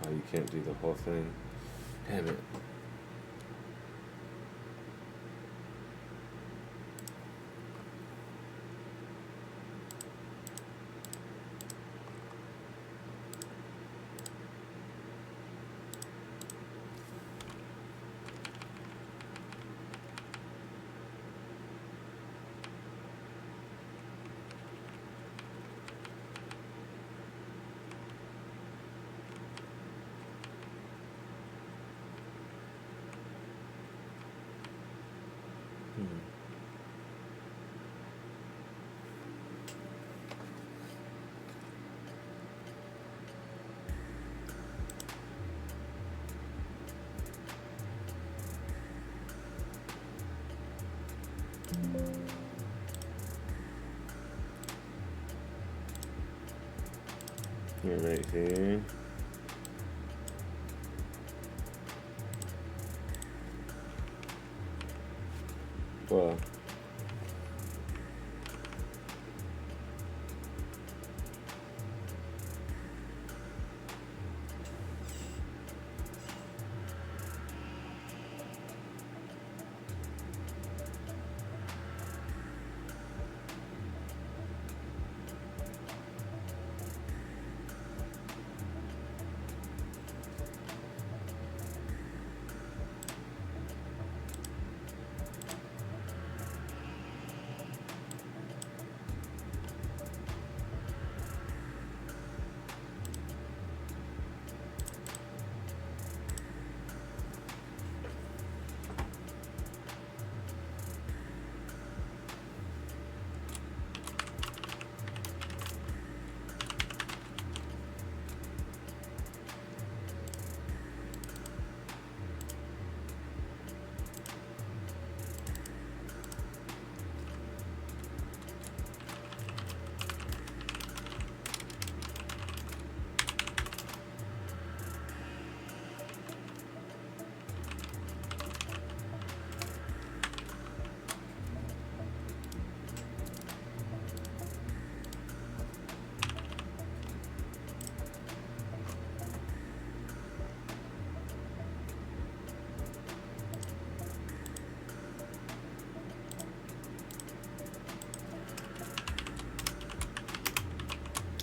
Oh, you can't do the whole thing. Damn it. You're right here. Well.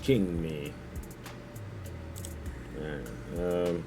freaking me. Alright,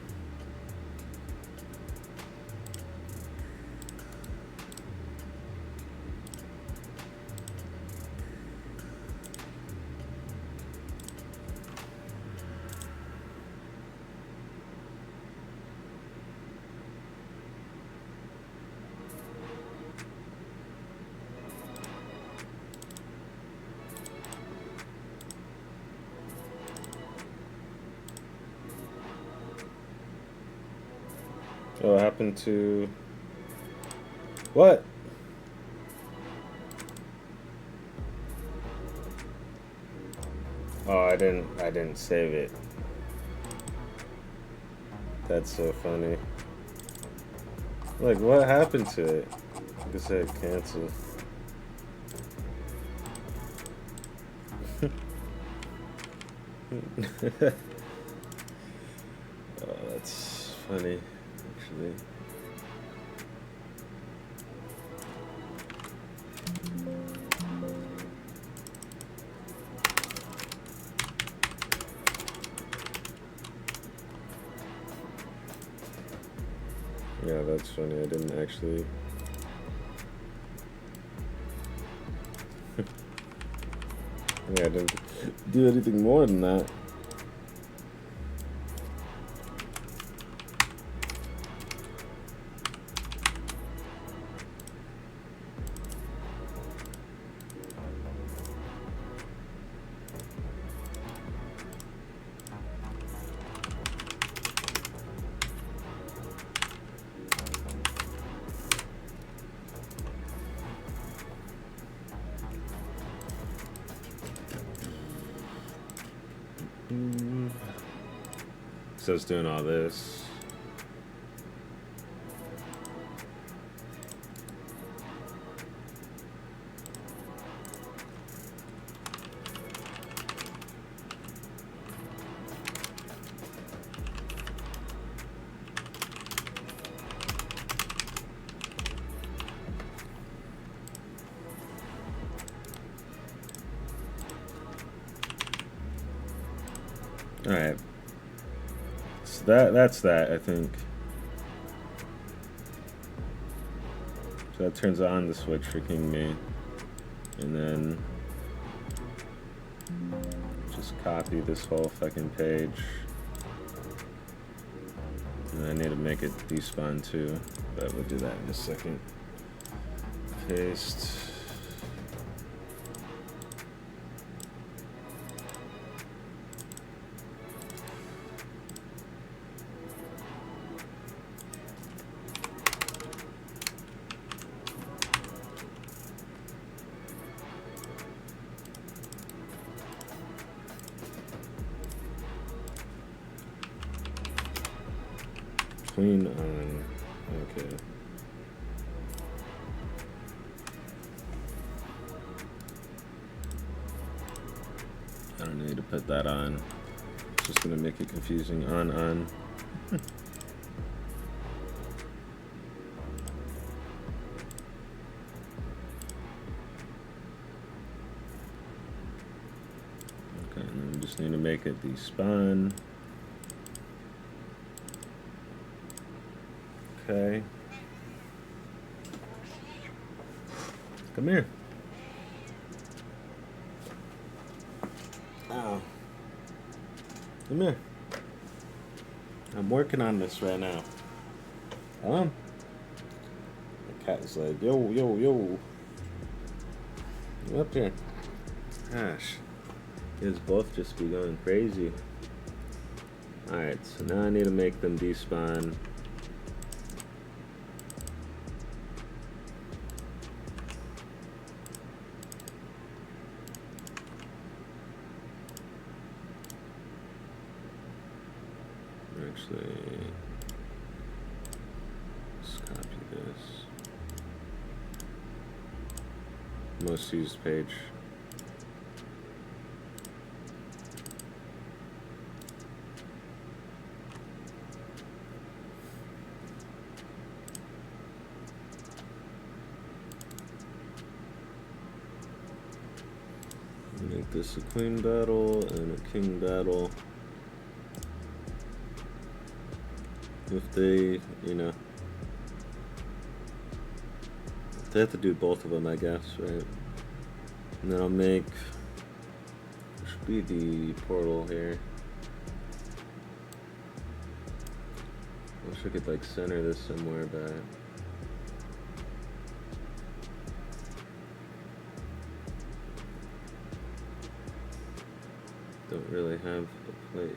what happened to what? Oh, I didn't save it. That's so funny. Like, what happened to it? I guess I had cancel. Oh, that's funny, actually. Yeah, that's funny. I didn't actually. Yeah, I didn't do anything more than that. So it's doing all this. All right. So that's that, I think. So that turns on the switch for King Me. And then just copy this whole fucking page. And I need to make it despawn too, but we'll do that in a second. Paste. Clean on, okay. I don't need to put that on. It's just gonna make it confusing. On. Okay, and then we just need to make it despawn. Okay. Come here. Ow. Come here. I'm working on this right now. The cat is like, yo. You up here. Gosh. Kids both just be going crazy. Alright, so now I need to make them despawn. Actually, let's copy this. Most used page. Make this a queen battle and a king battle. If they, you know, they have to do both of them, I guess, right? And then I'll make, should be the portal here. I wish I could like center this somewhere, but don't really have a place.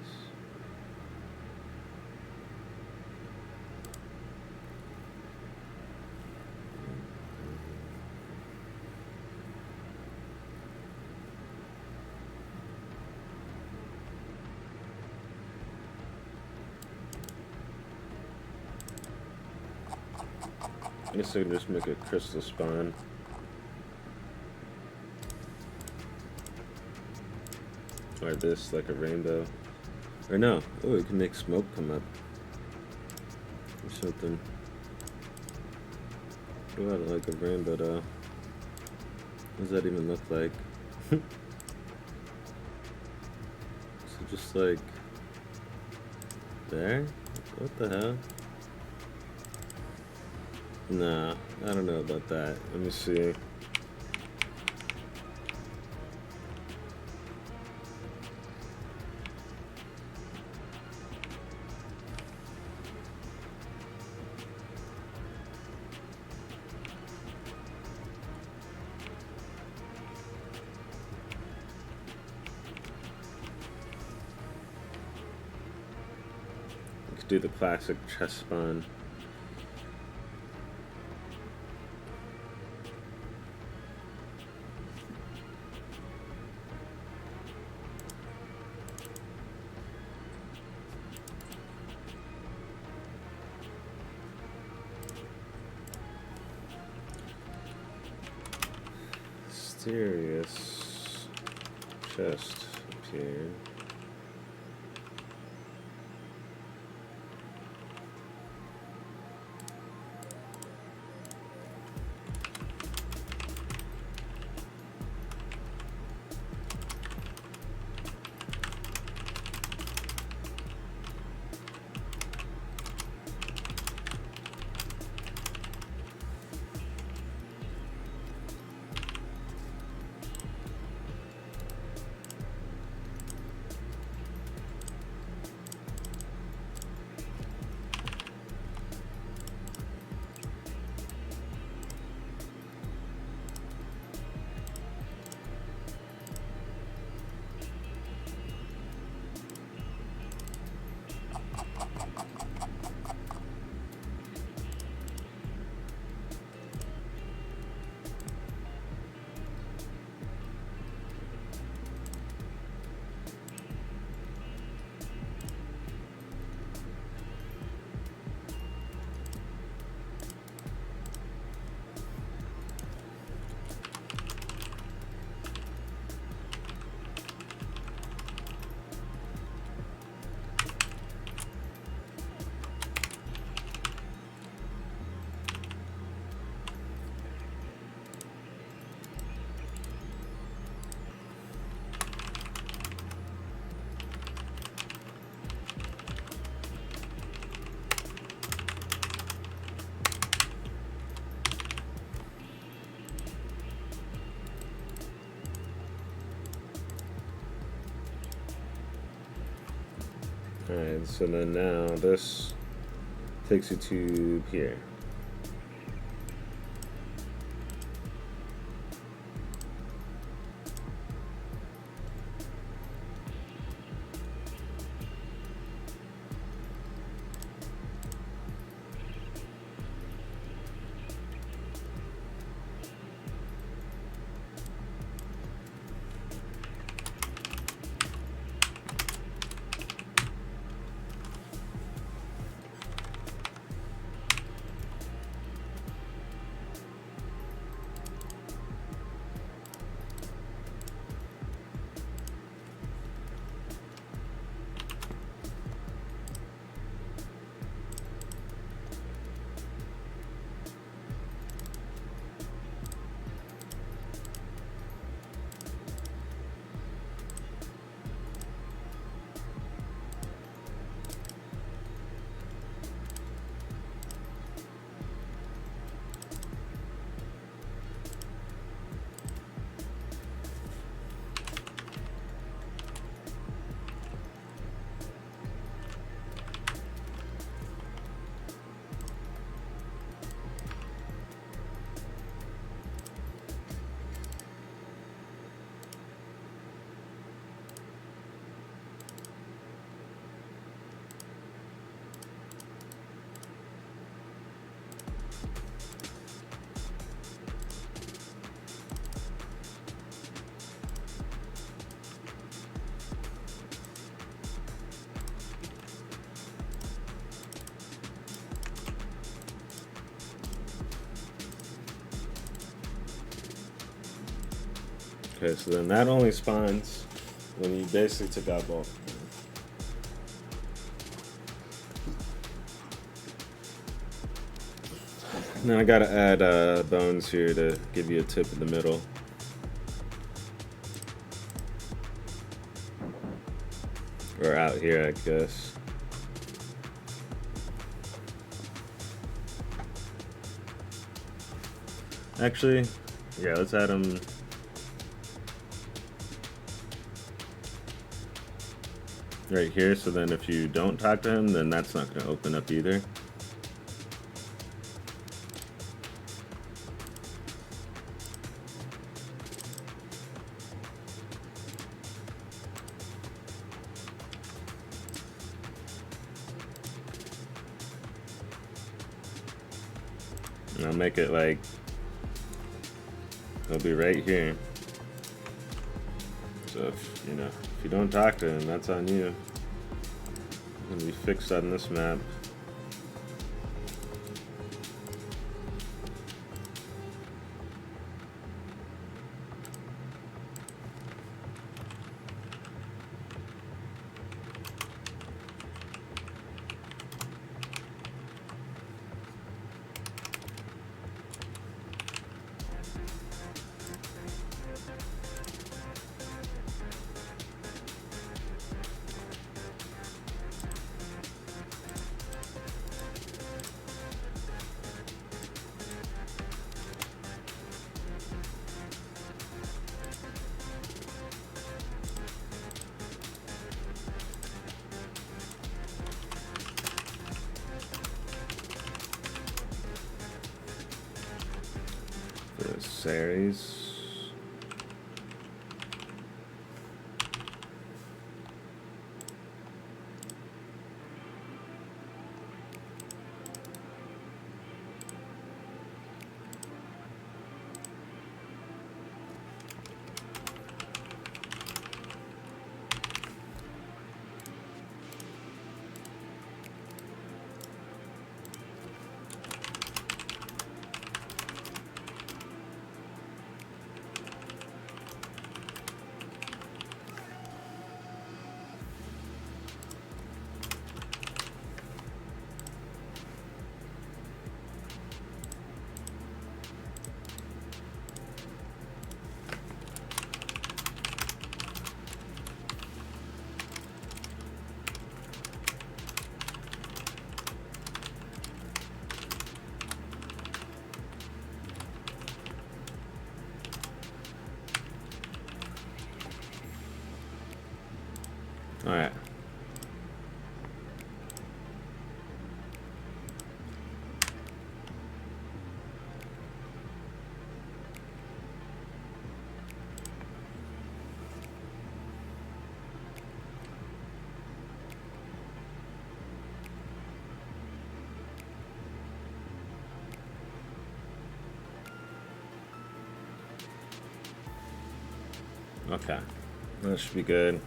I guess I can just make a crystal spawn. Or this, like a rainbow. Or no, oh, we can make smoke come up. Or something. What about like a rainbow though? What does that even look like? So just like there? What the hell? Nah, I don't know about that. Let me see. We could do the classic chest spawn. Mysterious chest up here. Alright, so then now this takes you to here. Okay, so then that only spawns when you basically took out both. Now I gotta add bones here to give you a tip in the middle. Or out here, I guess. Actually, yeah, let's add them. Right here, so then if you don't talk to him, then that's not going to open up either. And I'll make it like, it'll be right here. So if, you know, if you don't talk to him, that's on you. It's gonna be fixed on this map. The series. All right. Okay, that should be good.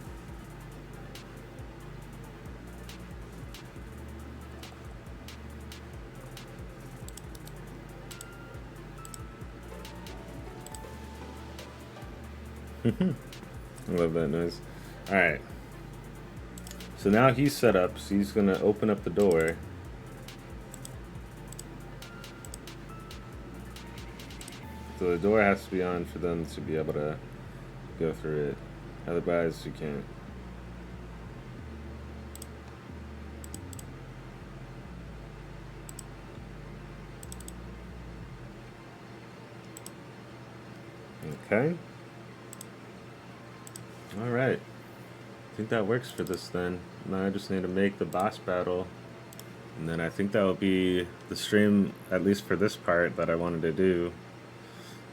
I love that noise. Alright. So now he's set up, so he's gonna open up the door. So the door has to be on for them to be able to go through it. Otherwise you can't. Okay. Alright. I think that works for this then. Now I just need to make the boss battle. And then I think that will be the stream, at least for this part, that I wanted to do.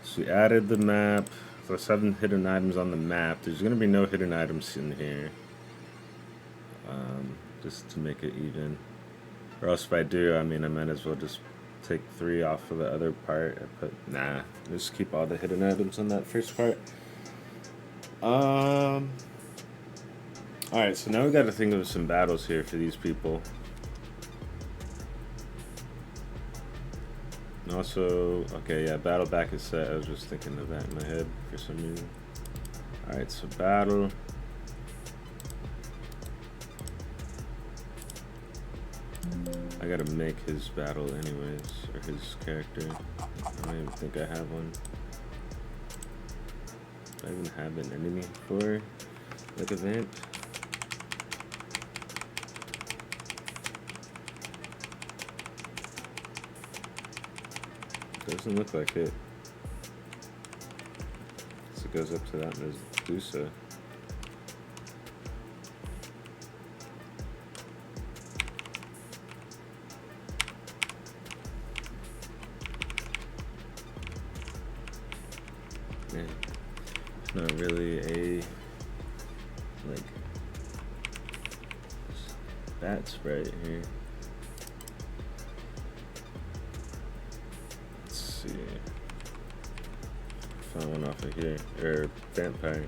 So we added the map. So 7 hidden items on the map. There's going to be no hidden items in here. Just to make it even. Or else if I do, I mean, I might as well just take 3 off of the other part. Nah, just keep all the hidden items on that first part. Alright, so now we got to think of some battles here for these people. And also, okay, yeah, battle back is set. I was just thinking of that in my head for some reason. Alright, so battle. I gotta make his battle anyways, or his character. I don't even think I have one. Do I even have an enemy for like event? Doesn't look like it. So it goes up to that Medusa. Man, it's not really a like bat sprite here. Let's see. Found one off of here, or vampire.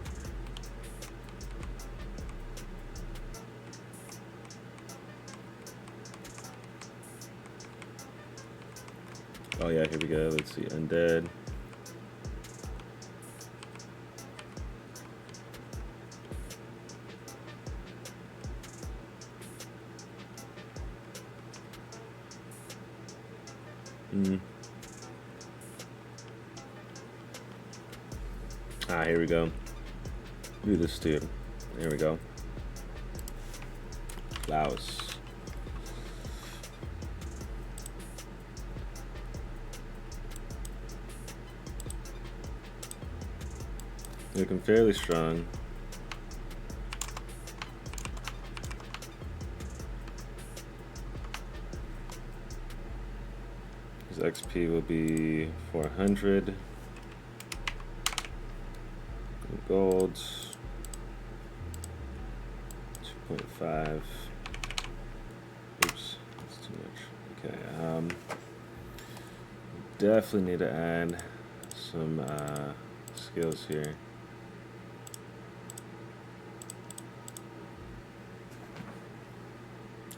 Oh yeah, here we go. Let's see, undead. Ah, here we go. Do this dude. Here we go. Laos. Looking fairly strong. His XP will be 400. Gold 2.5. Oops, that's too much. Okay, definitely need to add some skills here.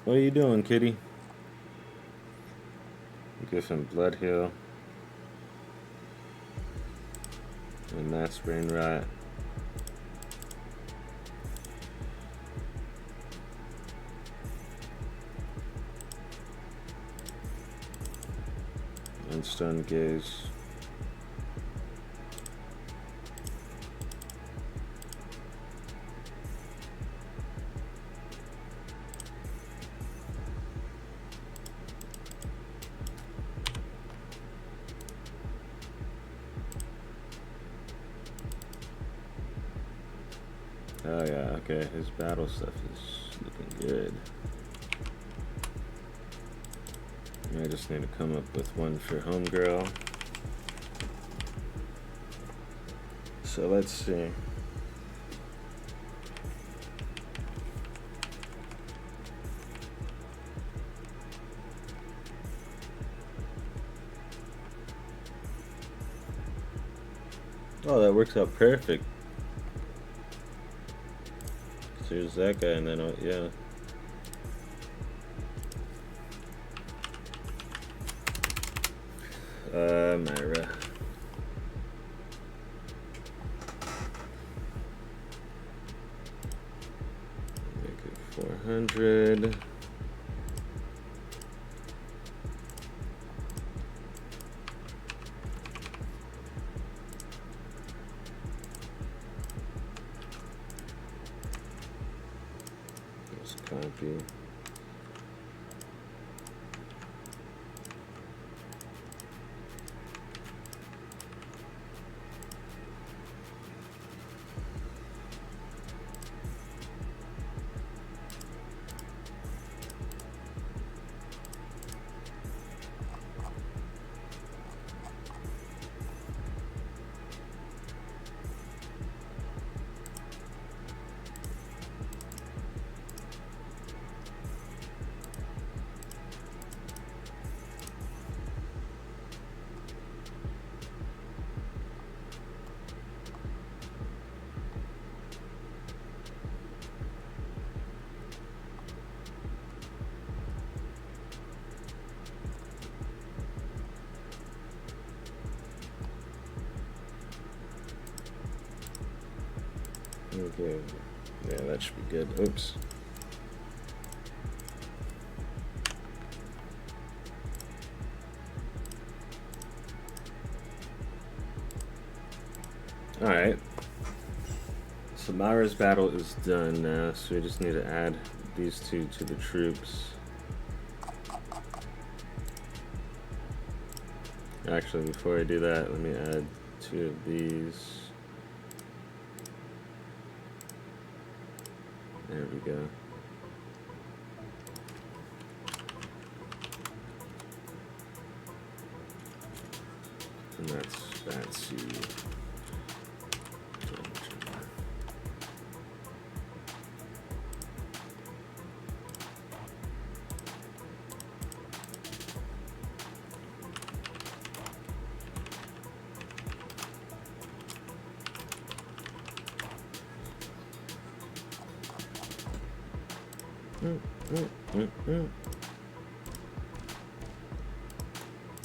What are you doing, kitty? Give him blood heal and mass brain rot. And stun gaze. Oh yeah, okay, his battle stuff is looking good. I just need to come up with one for homegirl. So let's see. Oh, that works out perfect. So here's that guy, and then, yeah. Myra. Make it 400. Just copy. Okay. Yeah, that should be good. Oops. Alright. So Myra's battle is done now, so we just need to add these two to the troops. Actually, before I do that, let me add 2 of these. There we go. And that's you.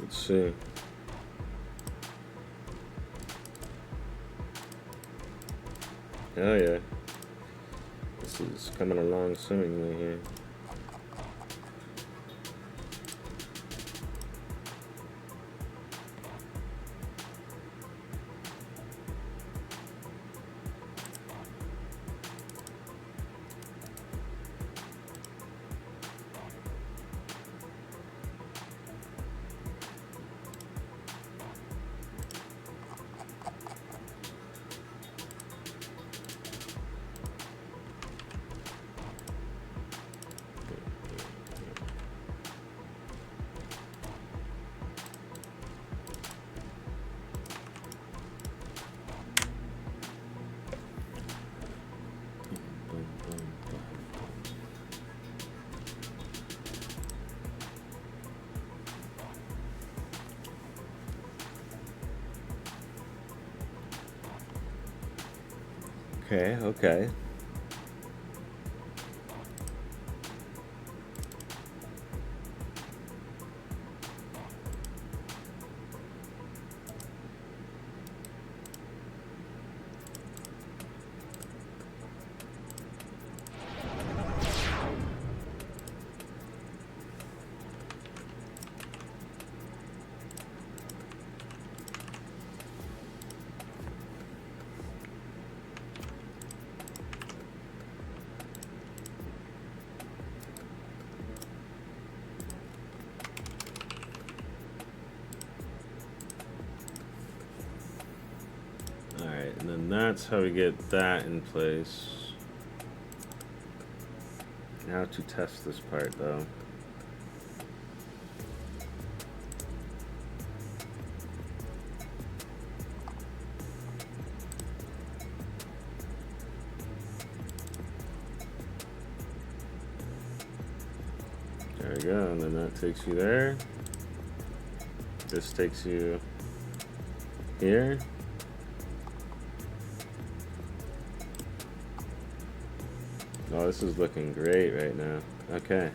Let's see. Oh yeah. This is coming along swimmingly here. Okay, okay. And then that's how we get that in place. Now to test this part though. There we go, and then that takes you there. This takes you here. Oh, this is looking great right now. Okay.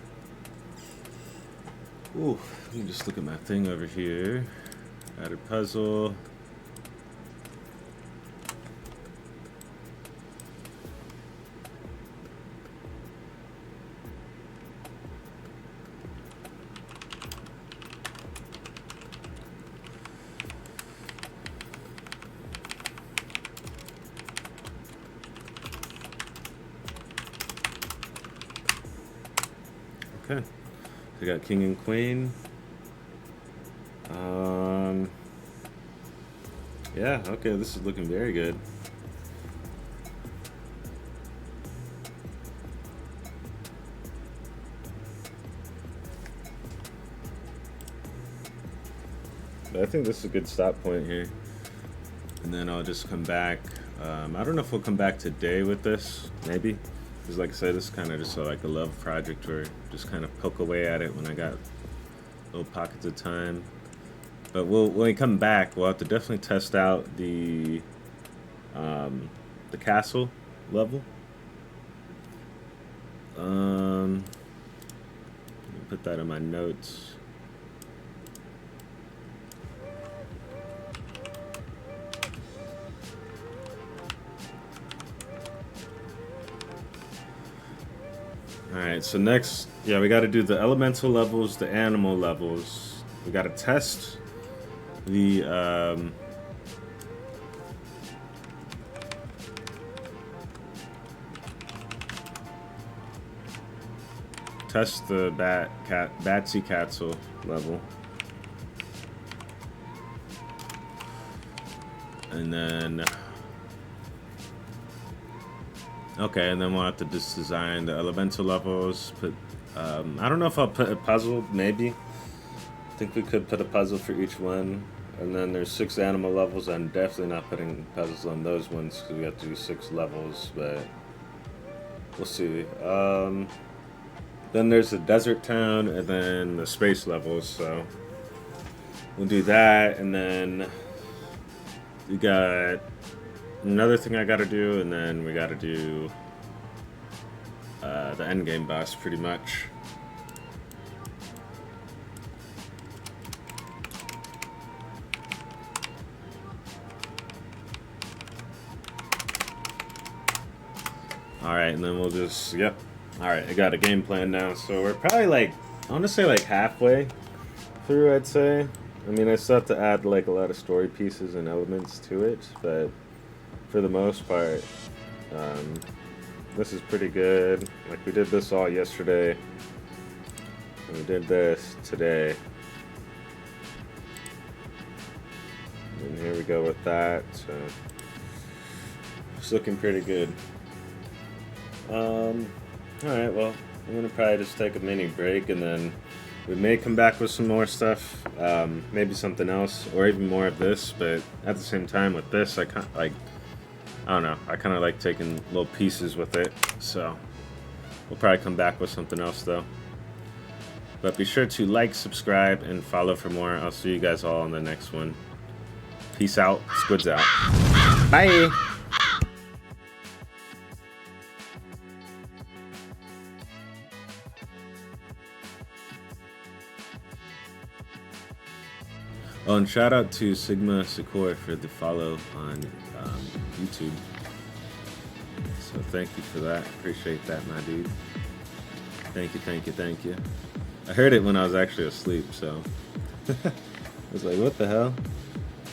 Ooh, let me just look at my thing over here. Added puzzle. Okay, we got king and queen. Yeah, okay, this is looking very good. But I think this is a good stop point here. And then I'll just come back. I don't know if we'll come back today with this, maybe. Because like I said, this is kind of just like a love project where just kind of poke away at it when I got little pockets of time. But when we come back, we'll have to definitely test out the castle level. Let me put that in my notes. Alright, so next, yeah, we got to do the elemental levels, the animal levels. We got to test the Batsy Castle level. And then okay, and then we'll have to just design the elemental levels. Put I don't know if I'll put a puzzle, maybe. I think we could put a puzzle for each one. And then there's 6 animal levels. I'm definitely not putting puzzles on those ones because we have to do 6 levels, but we'll see. Then there's the desert town and then the space levels, so we'll do that. And then we got another thing I gotta do, and then we gotta do the end game boss, pretty much. Alright, and then we'll just, yep. Alright, I got a game plan now, so we're probably like, I want to say like halfway through, I'd say. I mean, I still have to add like a lot of story pieces and elements to it, but for the most part, this is pretty good. Like, we did this all yesterday, and we did this today. And here we go with that, so it's looking pretty good. Alright, well, I'm gonna probably just take a mini break, and then we may come back with some more stuff, maybe something else, or even more of this, but at the same time with this, I kind of like, I don't know, I kind of like taking little pieces with it, so we'll probably come back with something else though. But be sure to like, subscribe, and follow for more. I'll see you guys all on the next one. Peace out, SQUIDZZz out. Bye! Oh, and shout out to Sigma Secor for the follow on YouTube. So thank you for that. Appreciate that, my dude. Thank you, thank you, thank you. I heard it when I was actually asleep, so I was like, what the hell?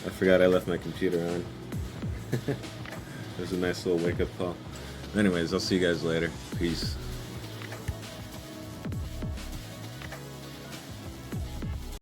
I forgot I left my computer on. It was a nice little wake-up call. Anyways, I'll see you guys later. Peace.